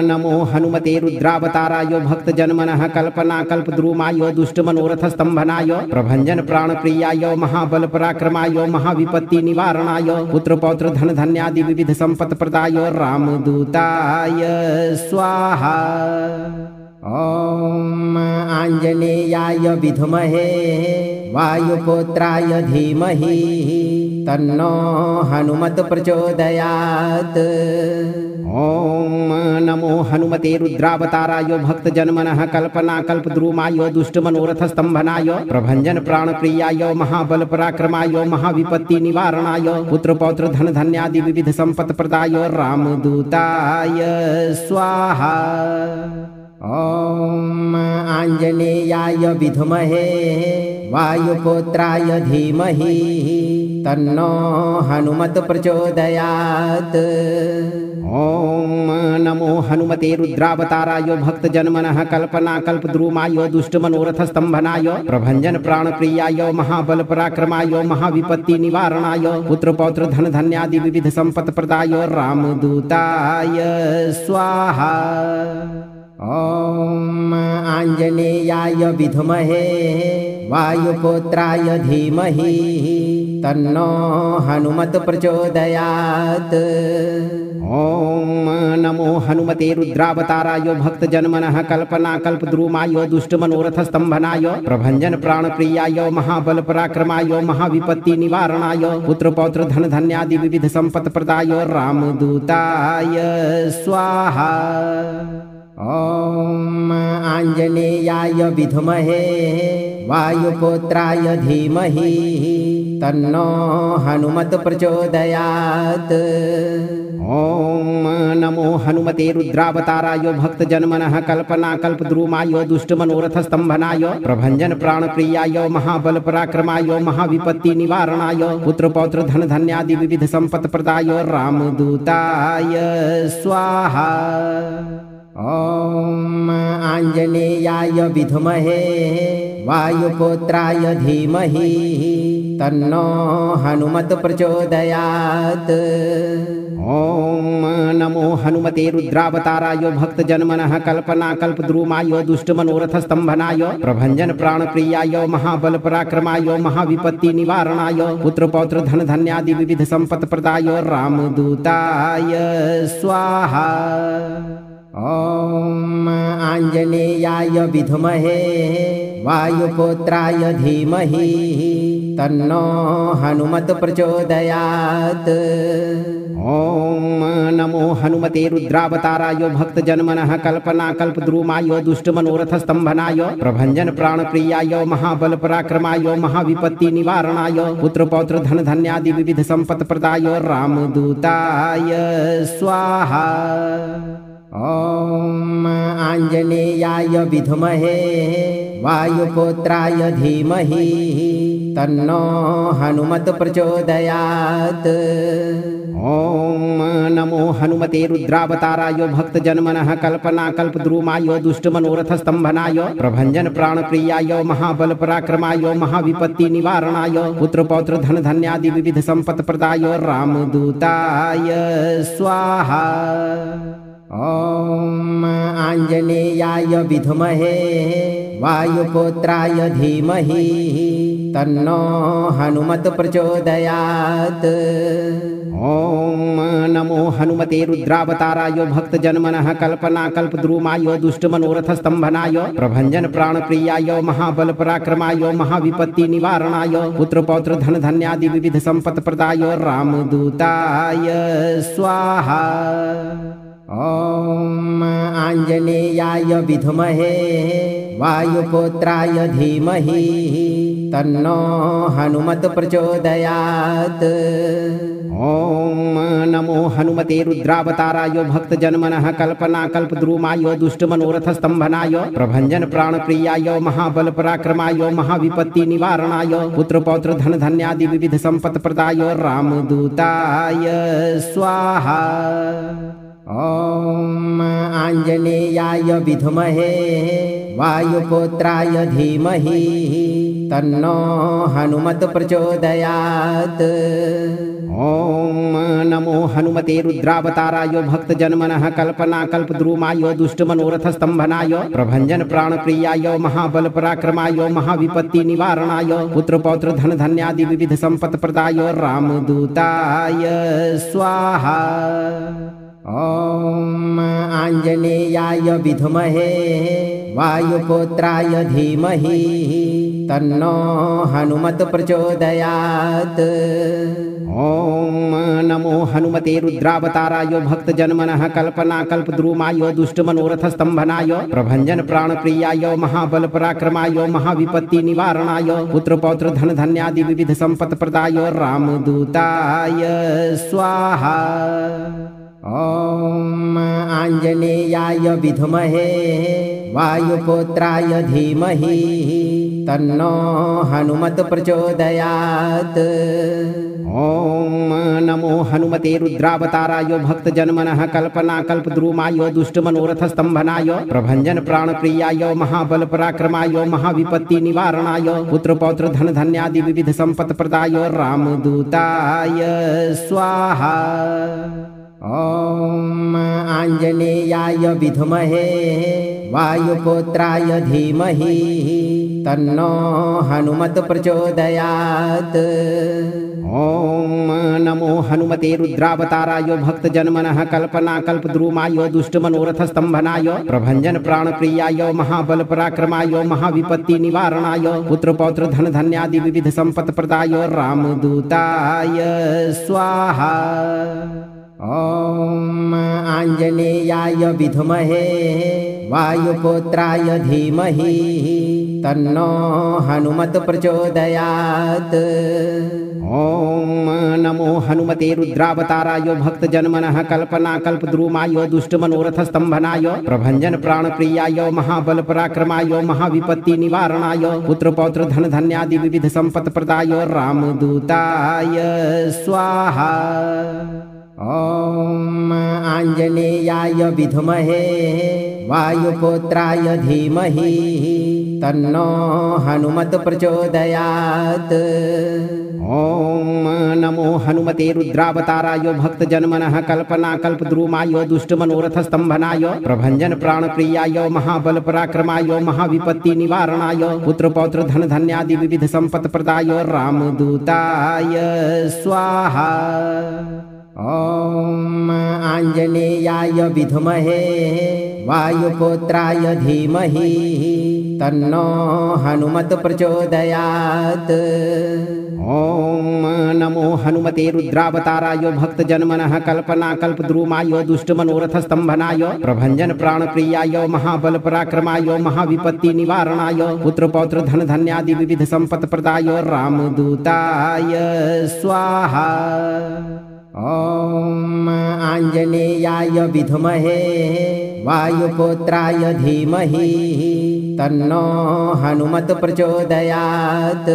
नमो हनुमते रुद्रावताराय भक्तजनमनः कल्पनाकल्पद्रुमाय दुष्टमनोरथस्तम्भनाय प्रभञ्जन प्राणप्रियाय महाबल पराक्रमाय महाविपत्ति निवारणाय पुत्रपौत्र धन धान्यादि विविध सम्पत्प्रदाय रामदूताय स्वाहा। ॐ आञ्जनेयाय विद्महे वायुपुत्राय धीमहि तन्नो हनुमत् प्रचोदयात्। ॐ नमो हनुमते रुद्रावताराय भक्तजनमनः कल्पनाकल्पद्रुमाय दुष्टमनोरथस्तम्भनाय प्रभञ्जन प्राणप्रियाय महाबल पराक्रमाय महाविपत्ति निवारणाय पुत्रपौत्र धन धान्यादि विविध सम्पत्प्रदाय रामदूताय स्वाहा। ॐ आञ्जनेयाय विद्महे वायुपुत्राय धीमहि तन्नो हनुमत् प्रचोदयात्। ॐ नमो हनुमते रुद्रावताराय भक्तजनमनः कल्पनाकल्पद्रुमाय दुष्टमनोरथस्तम्भनाय प्रभञ्जन प्राणप्रियाय महाबल पराक्रमाय महाविपत्ति निवारणाय पुत्रपौत्र धन धान्यादि विविध संपत्प्रदाय रामदूताय स्वाहा। ॐ आञ्जनेयाय विद्महे वायुपुत्राय धीमहि तन्नो हनुमत् प्रचोदयात्। ॐ नमो हनुमते रुद्रावताराय भक्तजनमनः कल्पनाकल्पद्रुमाय दुष्टमनोरथस्तम्भनाय प्रभञ्जन प्राणप्रियाय महाबल पराक्रमाय महाविपत्ति निवारणाय पुत्रपौत्र धन धान्यादि विविध संपत्प्रदाय रामदूताय स्वाहा। ॐ आञ्जनेयाय विद्महे वायुपुत्राय धीमहि तन्नो हनुमत् प्रचोदयात्। ॐ नमो हनुमते रुद्रावताराय भक्तजनमनः कल्पनाकल्पद्रुमाय दुष्टमनोरथस्तम्भनाय प्रभञ्जन प्राणप्रियाय महाबल पराक्रमाय महाविपत्ति निवारणाय पुत्रपौत्र धन धान्यादि विविध संपत्प्रदाय रामदूताय स्वाहा। ॐ आञ्जनेयाय विद्महे वायुपुत्राय धीमहि तन्नो हनुमत् प्रचोदयात्। ॐ नमो हनुमते रुद्रावताराय भक्तजनमनः कल्पनाकल्पद्रुमाय दुष्टमनोरथस्तम्भनाय प्रभञ्जन प्राणप्रियाय महाबल पराक्रमाय महाविपत्ति निवारणाय पुत्रपौत्र धन धान्यादि विविध संपत्प्रदाय रामदूताय स्वाहा। ॐ आञ्जनेयाय विद्महे वायुपुत्राय धीमहि तन्नो हनुमत् प्रचोदयात्। ॐ नमो हनुमते रुद्रावताराय भक्तजनमनः कल्पनाकल्पद्रुमाय दुष्टमनोरथस्तम्भनाय प्रभञ्जन प्राणप्रियाय महाबल पराक्रमाय महाविपत्ति निवारणाय पुत्रपौत्र धन धान्यादि विविध संपत्प्रदाय रामदूताय स्वाहा। ॐ आञ्जनेयाय विद्महे वायुपुत्राय धीमहि तन्नो हनुमत् प्रचोदयात्। ॐ नमो हनुमते रुद्रावताराय भक्तजनमनः कल्पनाकल्पद्रुमाय दुष्टमनोरथस्तम्भनाय प्रभञ्जन प्राणप्रियाय महाबल पराक्रमाय महाविपत्ति निवारणाय पुत्रपौत्र धन धान्यादि विविध संपत्प्रदाय रामदूताय स्वाहा। ॐ आञ्जनेयाय विद्महे वायुपुत्राय धीमहि तन्नो हनुमत् प्रचोदयात्। ॐ नमो हनुमते रुद्रावताराय भक्तजनमनः कल्पनाकल्पद्रुमाय दुष्टमनोरथस्तम्भनाय प्रभञ्जन प्राणप्रियाय महाबल पराक्रमाय महाविपत्ति निवारणाय पुत्रपौत्र धन धान्यादि विविध संपत्प्रदाय रामदूताय स्वाहा। ॐ आञ्जनेयाय विद्महे वायुपुत्राय धीमहि तन्नो हनुमत् प्रचोदयात्। ॐ नमो हनुमते रुद्रावताराय भक्तजनमनः कल्पनाकल्पद्रुमाय दुष्टमनोरथस्तम्भनाय प्रभञ्जन प्राणप्रियाय महाबल पराक्रमाय महाविपत्ति निवारणाय पुत्रपौत्र धन धान्यादि विविध संपत्प्रदाय रामदूताय स्वाहा। ॐ आञ्जनेयाय विद्महे वायुपुत्राय धीमहि तन्नो हनुमत् प्रचोदयात्। ॐ नमो हनुमते रुद्रावताराय भक्तजनमनः कल्पनाकल्पद्रुमाय दुष्टमनोरथस्तम्भनाय प्रभञ्जन प्राणप्रियाय महाबल पराक्रमाय महाविपत्ति निवारणाय पुत्रपौत्र धन धान्यादि विविध संपत्प्रदाय रामदूताय स्वाहा। ॐ आञ्जनेयाय विद्महे वायुपुत्राय धीमहि तन्नो हनुमत् प्रचोदयात्। ॐ नमो हनुमते रुद्रावताराय भक्तजनमनः कल्पनाकल्पद्रुमाय दुष्टमनोरथस्तम्भनाय प्रभञ्जन प्राणप्रियाय महाबल पराक्रमाय महाविपत्ति निवारणाय पुत्रपौत्र धन धान्यादि विविध संपत्प्रदाय रामदूताय स्वाहा। ॐ आञ्जनेयाय विद्महे वायुपुत्राय धीमहि तन्नो हनुमत प्रचोदयात्। ओम नमो हनुमते रुद्रावताराय भक्तजनमनः कल्पना कल्पद्रुमाय दुष्टमनोरथ स्तंभनाय प्रभंजन प्राणप्रियाय महाबल पराक्रमाय महाविपत्ति निवारणाय पुत्र पौत्र धन धान्यादि विविध संपत् प्रदाय रामदूताय स्वाहा। ओम आंजनेयाय विद्महे वायुपुत्राय धीमहि तन्नो हनुमत प्रचोदयात्। ओम नमो हनुमते रुद्रावताराय भक्तजनमनः कल्पना कल्पद्रुमाय दुष्टमनोरथ स्तंभनाय प्रभंजन प्राणप्रियाय महाबल पराक्रमाय महाविपत्ति निवारणाय पुत्र पौत्र धन धान्यादि विविध संपत् प्रदाय रामदूताय स्वाहा। ओम आंजनेयाय विद्महे वायुपुत्राय धीमहि तन्नो हनुमत प्रचोदयात्। ओम नमो हनुमते रुद्रावताराय भक्तजनमनः कल्पना कल्पद्रुमाय दुष्टमनोरथ स्तंभनाय प्रभंजन प्राणप्रियाय महाबल पराक्रमाय महाविपत्ति निवारणाय पुत्र पौत्र धन धान्यादि विविध संपत् प्रदाय रामदूताय स्वाहा। ओम आंजनेयाय विद्महे वायुपुत्राय धीमहि तन्नो हनुमत प्रचोदयात्। ओम नमो हनुमते रुद्रावताराय भक्तजनमनः कल्पना कल्पद्रुमाय दुष्टमनोरथ स्तंभनाय प्रभंजन प्राणप्रियाय महाबल पराक्रमाय महाविपत्ति निवारणाय पुत्र पौत्र धन धान्यादि विविध संपत् प्रदाय रामदूताय स्वाहा। ओम आंजनेयाय विद्महे वायुपुत्राय धीमहि तन्नो हनुमत प्रचोदयात्। ओम नमो हनुमते रुद्रावताराय भक्तजनमनः कल्पना कल्पद्रुमाय दुष्टमनोरथ स्तंभनाय प्रभंजन प्राणप्रियाय महाबल पराक्रमाय महाविपत्ति निवारणाय पुत्र पौत्र धन धान्यादि विविध संपत् प्रदाय रामदूताय स्वाहा। ओम आंजनेयाय विद्महे वायुपुत्राय धीमहि तन्नो हनुमत प्रचोदयात्।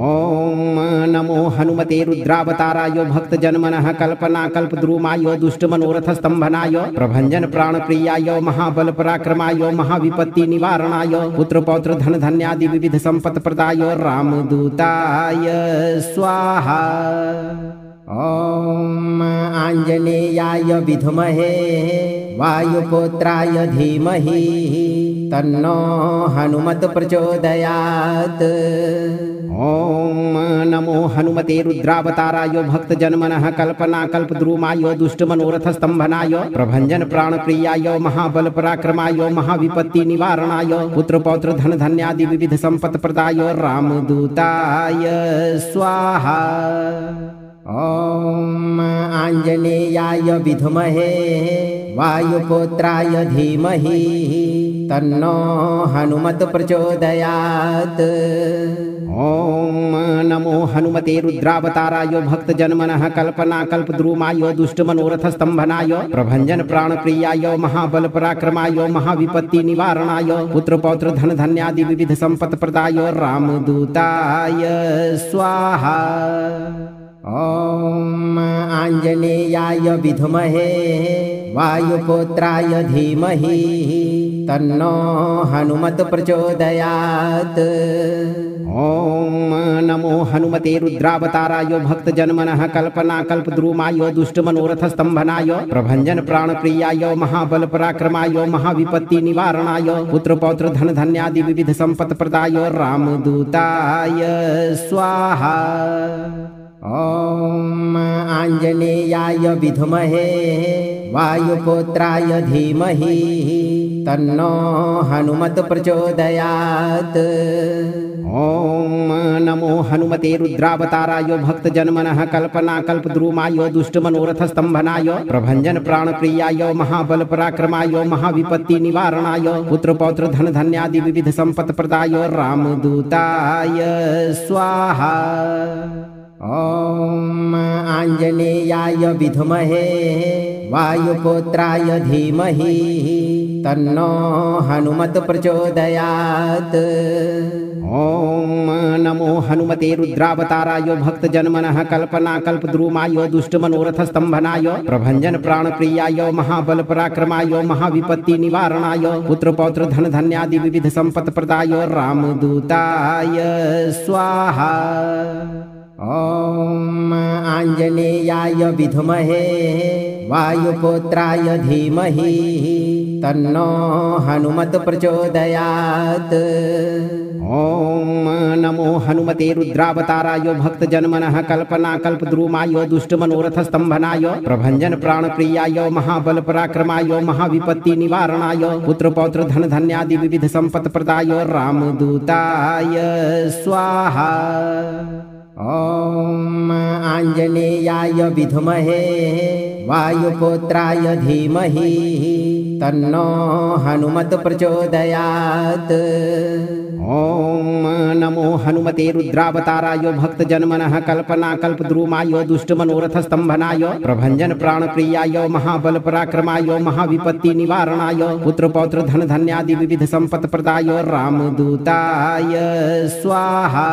ओम नमो हनुमते रुद्रावताराय भक्तजनमनः कल्पना कल्पद्रुमाय दुष्टमनोरथ स्तंभनाय प्रभंजन प्राणप्रियाय महाबल पराक्रमाय महाविपत्ति निवारणाय पुत्र पौत्र धन धान्यादि विविध संपत् प्रदाय रामदूताय स्वाहा। ओम आंजनेयाय विद्महे वायुपुत्राय धीमहि तन्नो हनुमत प्रचोदयात्। ओम नमो हनुमते रुद्रावताराय भक्तजनमनः कल्पना कल्पद्रुमाय दुष्टमनोरथ स्तंभनाय प्रभंजन प्राणप्रियाय महाबल पराक्रमाय महाविपत्ति निवारणाय पुत्र पौत्र धन धान्यादि विविध संपत् प्रदाय रामदूताय स्वाहा। ओम आंजनेयाय विद्महे वायुपुत्राय धीमहि तन्नो हनुमत प्रचोदयात्। ओम नमो हनुमते रुद्रावताराय भक्तजनमनः कल्पना कल्पद्रुमाय दुष्टमनोरथ स्तंभनाय प्रभंजन प्राणप्रियाय महाबल पराक्रमाय महाविपत्ति निवारणाय पुत्र पौत्र धन धान्यादि विविध संपत् प्रदाय रामदूताय स्वाहा। ओम आंजनेयाय विद्महे वायुपुत्राय धीमहि तन्नो हनुमत प्रचोदयात्। ओम नमो हनुमते रुद्रावताराय भक्तजनमनः कल्पना कल्पद्रुमाय दुष्टमनोरथ स्तंभनाय प्रभंजन प्राणप्रियाय महाबल पराक्रमाय महाविपत्ति निवारणाय पुत्र पौत्र धन धान्यादि विविध संपत् प्रदाय रामदूताय स्वाहा। ओम आंजनेयाय विद्महे वायुपुत्राय धीमहि तन्नो हनुमत प्रचोदयात्। ओम नमो हनुमते रुद्रावताराय भक्तजनमनः कल्पना कल्पद्रुमाय दुष्टमनोरथ स्तंभनाय प्रभंजन प्राणप्रियाय महाबल पराक्रमाय महाविपत्ति निवारणाय पुत्र पौत्र धन धान्यादि विविध संपत् प्रदाय रामदूताय स्वाहा। ॐ आञ्जनेयाय विद्महे वायुपुत्राय धीमहि तन्नो हनुमत प्रचोदयात्। ॐ नमो हनुमते रुद्रावताराय भक्तजनमनः कल्पनाकल्पद्रुमाय दुष्टमनोरथस्तम्भनाय प्रभञ्जन प्राणप्रियाय महाबल पराक्रमाय महाविपत्ति निवारणाय पुत्रपौत्र धन धान्यादि विविध संपत् प्रदाय रामदूताय स्वाहा। ॐ आञ्जनेयाय विद्महे वायुपुत्राय धीमहि तन्नो हनुमत प्रचोदयात्। ॐ नमो हनुमते रुद्रावताराय भक्तजनमनः कल्पनाकल्पद्रुमाय दुष्टमनोरथस्तम्भनाय प्रभञ्जन प्राणप्रियाय महाबल पराक्रमाय महाविपत्ति निवारणाय पुत्रपौत्र धन धान्यादि विविध संपत् प्रदाय रामदूताय स्वाहा। ॐ आञ्जनेयाय विद्महे वायुपुत्राय धीमहि तन्नो हनुमत प्रचोदयात्। ॐ नमो हनुमते रुद्रावताराय भक्तजनमनः कल्पनाकल्पद्रुमाय दुष्टमनोरथस्तम्भनाय प्रभञ्जन प्राणप्रियाय महाबल पराक्रमाय महाविपत्ति निवारणाय पुत्रपौत्र धन धान्यादि विविध संपत् प्रदाय रामदूताय स्वाहा।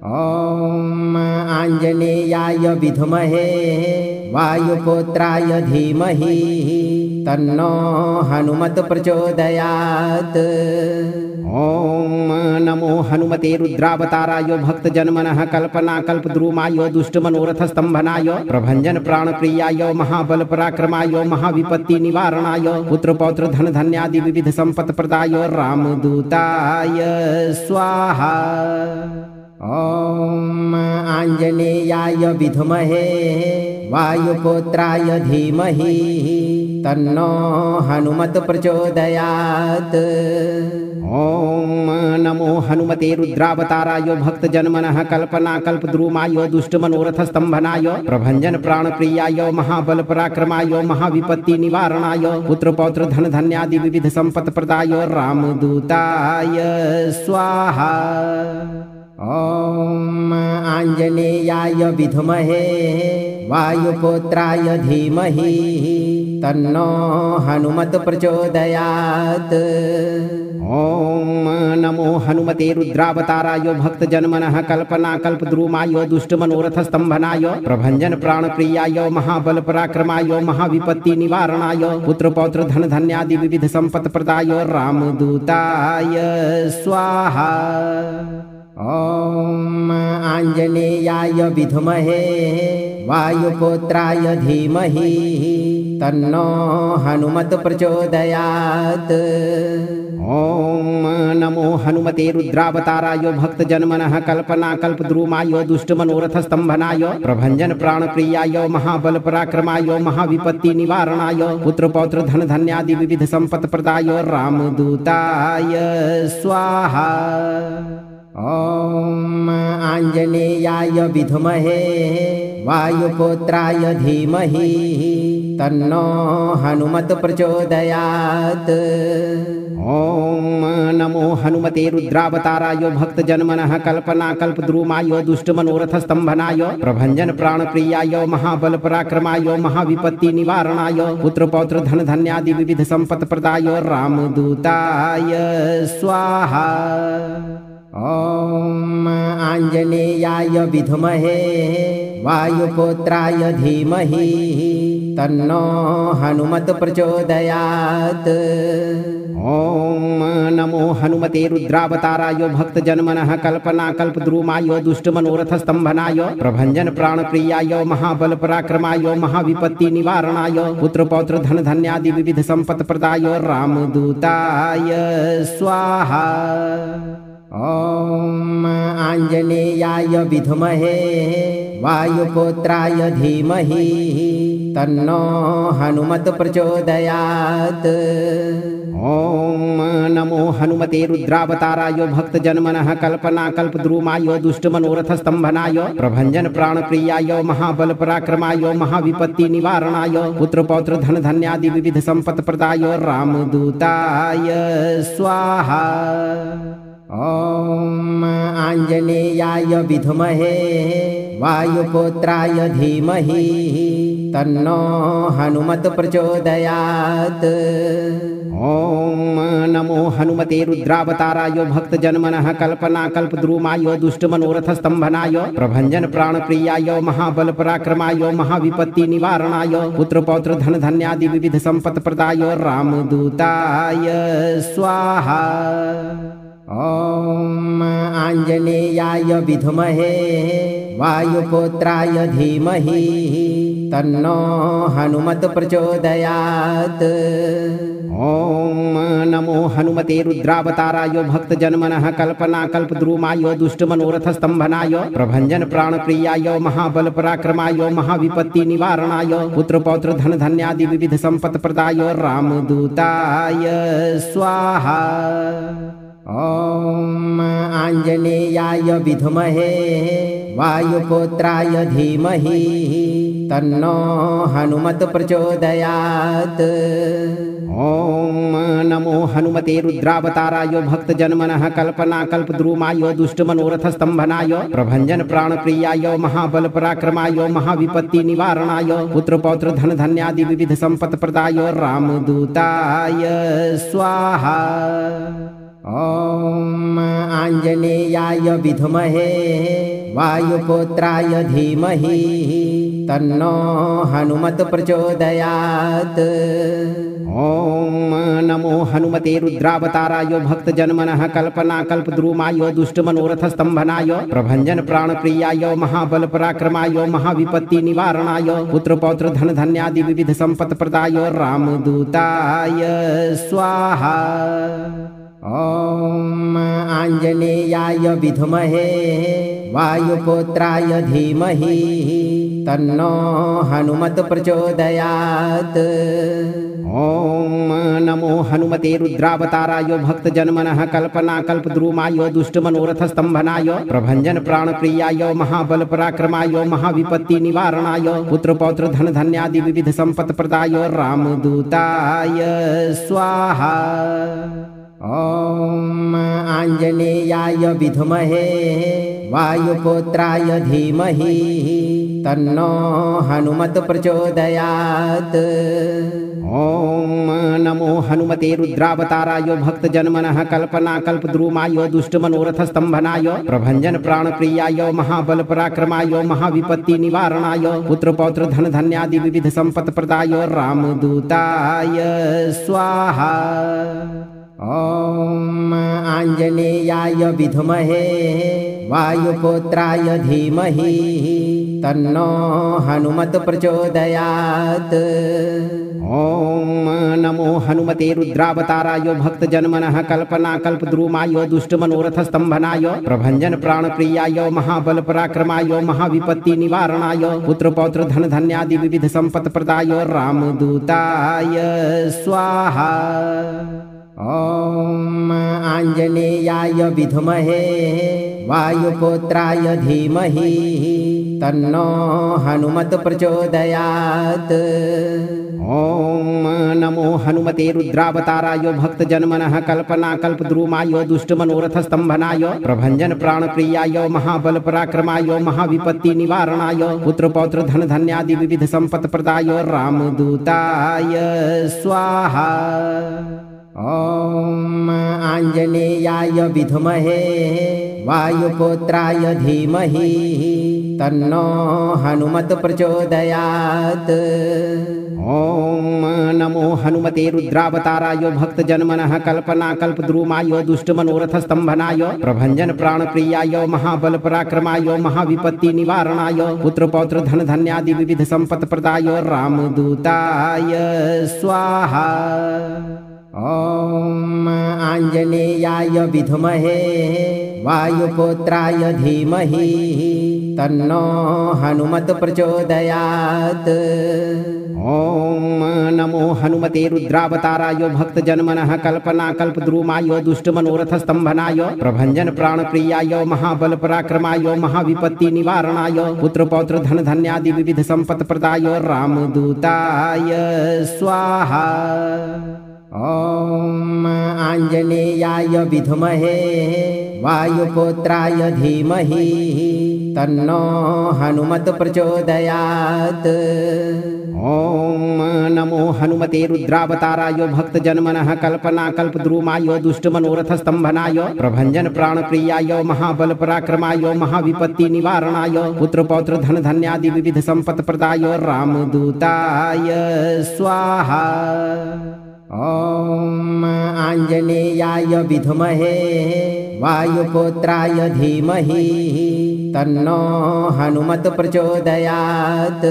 ॐ आञ्जनेयाय विद्महे वायुपुत्राय धीमहि तन्नो हनुमत प्रचोदयात्। ॐ नमो हनुमते रुद्रावताराय भक्तजनमनः कल्पनाकल्पद्रुमाय दुष्टमनोरथस्तम्भनाय प्रभञ्जन प्राणप्रियाय महाबल पराक्रमाय महाविपत्ति निवारणाय पुत्रपौत्र धन धान्यादि विविध संपत् प्रदाय रामदूताय स्वाहा। ॐ आञ्जनेयाय विद्महे वायुपुत्राय धीमहि तन्नो हनुमत प्रचोदयात्। ॐ नमो हनुमते रुद्रावताराय भक्तजनमनः कल्पनाकल्पद्रुमाय दुष्टमनोरथस्तम्भनाय प्रभञ्जन प्राणप्रियाय महाबल पराक्रमाय महाविपत्ति निवारणाय पुत्रपौत्र धन धान्यादि विविध संपत् प्रदाय रामदूताय स्वाहा। ॐ आञ्जनेयाय विद्महे वायुपुत्राय धीमहि तन्नो हनुमत प्रचोदयात्। ॐ नमो हनुमते रुद्रावताराय भक्तजनमनः कल्पनाकल्पद्रुमाय दुष्टमनोरथस्तम्भनाय प्रभञ्जन प्राणप्रियाय महाबल पराक्रमाय महाविपत्ति निवारणाय पुत्रपौत्र धन धान्यादि विविध संपत् प्रदाय रामदूताय स्वाहा। ॐ आञ्जनेयाय विद्महे वायुपुत्राय धीमहि तन्नो हनुमत प्रचोदयात्। ॐ नमो हनुमते रुद्रावताराय भक्तजनमनः कल्पनाकल्पद्रुमाय दुष्टमनोरथस्तम्भनाय प्रभञ्जन प्राणप्रियाय महाबल पराक्रमाय महाविपत्ति निवारणाय पुत्रपौत्र धन धान्यादि विविध संपत् प्रदाय रामदूताय स्वाहा। ॐ आञ्जनेयाय विद्महे वायुपुत्राय धीमहि तन्नो हनुमत प्रचोदयात्। ॐ नमो हनुमते रुद्रावताराय भक्तजनमनः कल्पनाकल्पद्रुमाय दुष्टमनोरथस्तम्भनाय प्रभञ्जन प्राणप्रियाय महाबल पराक्रमाय महाविपत्ति निवारणाय पुत्रपौत्र धन धान्यादि विविध संपत् प्रदाय रामदूताय स्वाहा। ॐ आञ्जनेयाय विद्महे वायुपुत्राय धीमहि तन्नो हनुमत प्रचोदयात्। ॐ नमो हनुमते रुद्रावताराय भक्तजनमनः कल्पनाकल्पद्रुमाय दुष्टमनोरथस्तम्भनाय प्रभञ्जन प्राणप्रियाय महाबल पराक्रमाय महाविपत्ति निवारणाय पुत्रपौत्र धन धान्यादि विविध संपत् प्रदाय रामदूताय स्वाहा। ॐ आञ्जनेयाय विद्महे वायुपुत्राय धीमहि तन्नो हनुमत प्रचोदयात्। ॐ नमो हनुमते रुद्रावताराय भक्तजनमनः कल्पनाकल्पद्रुमाय दुष्टमनोरथस्तम्भनाय प्रभञ्जन प्राणप्रियाय महाबल पराक्रमाय महाविपत्ति निवारणाय पुत्रपौत्र धन धान्यादि विविध संपत् प्रदाय रामदूताय स्वाहा। ॐ आञ्जनेयाय विद्महे वायुपुत्राय धीमहि तन्नो हनुमत प्रचोदयात्। ओम नमो हनुमते रुद्रावताराय भक्तजनमनः कल्पनाकल्पद्रुमाय दुष्टमनोरथस्तम्भनाय प्रभञ्जन प्राणप्रियाय महाबल पराक्रमाय महाविपत्ति निवारणाय पुत्रपौत्र धन धान्यादि विविध संपत् प्रदाय रामदूताय स्वाहा। ओम आंजनेयाय विद्महे वायुपुत्राय धीमहि तन्नो हनुमत प्रचोदयात्। ओम नमो हनुमते रुद्रावताराय भक्तजनमनः कल्पनाकल्पद्रुमाय दुष्टमनोरथस्तम्भनाय प्रभञ्जन प्राणप्रियाय महाबल पराक्रमाय महाविपत्ति निवारणाय पुत्रपौत्र धन धान्यादि विविध संपत् प्रदाय रामदूताय स्वाहा। ओम आंजनेयाय विद्महे वायुपुत्राय धीमहि तन्नो हनुमत प्रचोदयात्। ओम नमो हनुमते रुद्रावताराय भक्तजनमनः कल्पनाकल्पद्रुमाय दुष्टमनोरथस्तम्भनाय प्रभञ्जन प्राणप्रियाय महाबल पराक्रमाय महाविपत्ति निवारणाय पुत्रपौत्र धन धान्यादि विविध संपत् प्रदाय रामदूताय स्वाहा। ओम आंजनेयाय विद्महे वायुपुत्राय धीमहि तन्नो हनुमत प्रचोदयात्। ओम नमो हनुमते रुद्रावताराय भक्तजनमनः कल्पनाकल्पद्रुमाय दुष्टमनोरथस्तम्भनाय प्रभञ्जन प्राणप्रियाय महाबल पराक्रमाय महाविपत्ति निवारणाय पुत्रपौत्र धन धान्यादि विविध संपत् प्रदाय रामदूताय स्वाहा। ओम आंजनेयाय विद्महे वायुपुत्राय धीमहि तन्नो हनुमत प्रचोदयात्। ओम नमो हनुमते रुद्रावताराय भक्तजनमनः कल्पनाकल्पद्रुमाय दुष्टमनोरथस्तम्भनाय प्रभञ्जन प्राणप्रियाय महाबल पराक्रमाय महाविपत्ति निवारणाय पुत्रपौत्र धन धान्यादि विविध संपत् प्रदाय रामदूताय स्वाहा। ओम आंजनेयाय विद्महे वायुपुत्राय धीमहि तन्नो हनुमत प्रचोदयात्। ओम नमो हनुमते रुद्रावताराय भक्तजनमनः कल्पनाकल्पद्रुमाय दुष्टमनोरथस्तम्भनाय प्रभञ्जन प्राणप्रियाय महाबल पराक्रमाय महाविपत्ति निवारणाय पुत्रपौत्र धन धान्यादि विविध संपत् प्रदाय रामदूताय स्वाहा। ओम आंजनेयाय विद्महे वायुपुत्राय धीमहि तन्नो हनुमत प्रचोदयात्। ओम नमो हनुमते रुद्रावताराय भक्तजनमनः कल्पनाकल्पद्रुमाय दुष्टमनोरथस्तम्भनाय प्रभञ्जन प्राणप्रियाय महाबल पराक्रमाय महाविपत्ति निवारणाय पुत्रपौत्र धन धान्यादि विविध संपत् प्रदाय रामदूताय स्वाहा। ओम आंजनेयाय विद्महे वायुपुत्राय धीमहि तन्नो हनुमत प्रचोदयात्। ओम नमो हनुमते रुद्रावताराय भक्तजनमनः कल्पनाकल्पद्रुमाय दुष्टमनोरथस्तम्भनाय प्रभञ्जन प्राणप्रियाय महाबल पराक्रमाय महाविपत्ति निवारणाय पुत्रपौत्र धन धान्यादि विविध संपत् प्रदाय रामदूताय स्वाहा। ओम आंजनेयाय विद्महे वायुपुत्राय धीमहि तन्नो हनुमत प्रचोदयात्। ओम नमो हनुमते रुद्रावताराय भक्तजनमनः कल्पनाकल्पद्रुमाय दुष्टमनोरथस्तम्भनाय प्रभञ्जन प्राणप्रियाय महाबल पराक्रमाय महाविपत्ति निवारणाय पुत्रपौत्र धन धान्यादि विविध संपत् प्रदाय रामदूताय स्वाहा। ओम आंजनेयाय विद्महे वायुपुत्राय धीमहि तन्नो हनुमत प्रचोदयात्। ओम नमो हनुमते रुद्रावताराय भक्तजनमनः कल्पनाकल्पद्रुमाय दुष्टमनोरथस्तम्भनाय प्रभञ्जन प्राणप्रियाय महाबल पराक्रमाय महाविपत्ति निवारणाय पुत्रपौत्र धन धान्यादि विविध संपत् प्रदाय रामदूताय स्वाहा। ओम आंजनेयाय विद्महे वायुपुत्राय धीमहि तन्नो हनुमत प्रचोदयात्। ओम नमो हनुमते रुद्रावताराय भक्त जनमनः कल्पना कल्पद्रुमाय दुष्ट मनोरथ स्तंभनाय प्रभंजन प्राण प्रियाय महाबल पराक्रमाय महाविपत्ति निवारणाय पुत्र पौत्र धन धान्यादि विविध संपत् प्रदाय रामदूताय स्वाहा। ओम आंजनेयाय विद्महे वायुपुत्राय धीमहि तन्नो हनुमत प्रचोदयात्।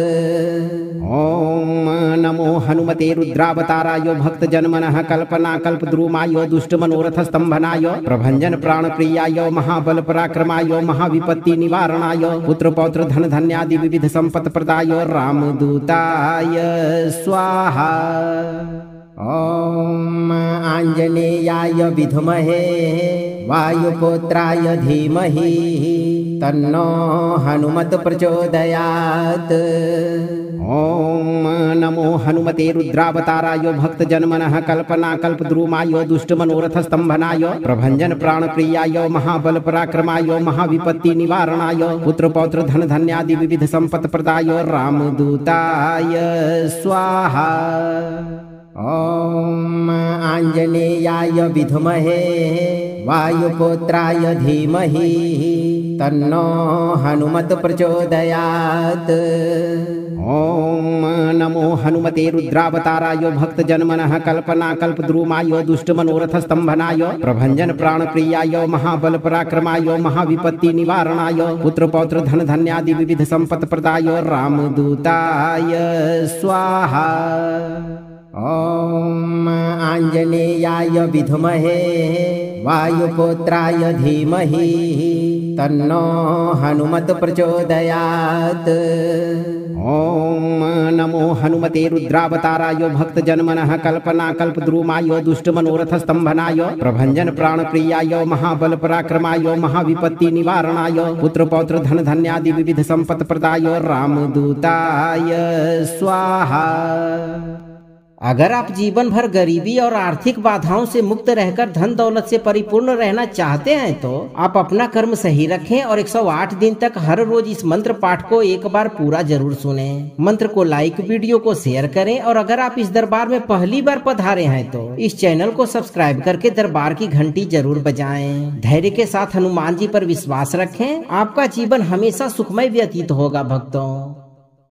ओम नमो हनुमते रुद्रावताराय भक्त जनमनः कल्पना कल्पद्रुमाय दुष्ट मनोरथ स्तंभनाय प्रभंजन प्राण प्रियाय महाबल पराक्रमाय महाविपत्ति निवारणाय पुत्र पौत्र धन धान्यादि विविध संपत् प्रदाय रामदूताय स्वाहा। ओम आंजनेयाय विद्महे वायुपुत्राय धीमहि तन्नो हनुमत प्रचोदयात्। ओम नमो हनुमते रुद्रावताराय भक्त जनमनः कल्पना कल्पद्रुमाय दुष्ट मनोरथ स्तंभनाय प्रभंजन प्राण प्रियाय महाबल पराक्रमाय महाविपत्ति निवारणाय पुत्र पौत्र धन धान्यादि विविध संपत् प्रदाय रामदूताय स्वाहा। ओम आंजनेयाय विद्महे वायुपुत्राय धीमहि तन्नो हनुमत प्रचोदयात्। ओम नमो हनुमते रुद्रावताराय भक्त जनमनः कल्पना कल्पद्रुमाय दुष्ट मनोरथ स्तंभनाय प्रभंजन प्राण प्रियाय महाबल पराक्रमाय महाविपत्ति निवारणाय पुत्र पौत्र धन धान्यादि विविध संपत् प्रदाय रामदूताय स्वाहा। ओम आंजनेयाय विद्महे वायुपुत्राय धीमहि तन्नो हनुमत प्रचोदयात्। ओम नमो हनुमते रुद्रावताराय भक्त जनमनः कल्पना कल्पद्रुमाय दुष्ट मनोरथ स्तंभनाय प्रभंजन प्राण प्रियाय महाबल पराक्रमाय महाविपत्ति निवारणाय पुत्र पौत्र धन धान्यादि विविध संपत् प्रदाय रामदूताय स्वाहा। अगर आप जीवन भर गरीबी और आर्थिक बाधाओं से मुक्त रहकर धन दौलत से परिपूर्ण रहना चाहते हैं तो आप अपना कर्म सही रखें और 108 दिन तक हर रोज इस मंत्र पाठ को एक बार पूरा जरूर सुनें। मंत्र को लाइक, वीडियो को शेयर करें और अगर आप इस दरबार में पहली बार पधारे हैं तो इस चैनल को सब्सक्राइब करके दरबार की घंटी जरूर बजाएं। धैर्य के साथ हनुमान जी पर विश्वास रखें, आपका जीवन हमेशा सुखमय व्यतीत होगा भक्तों।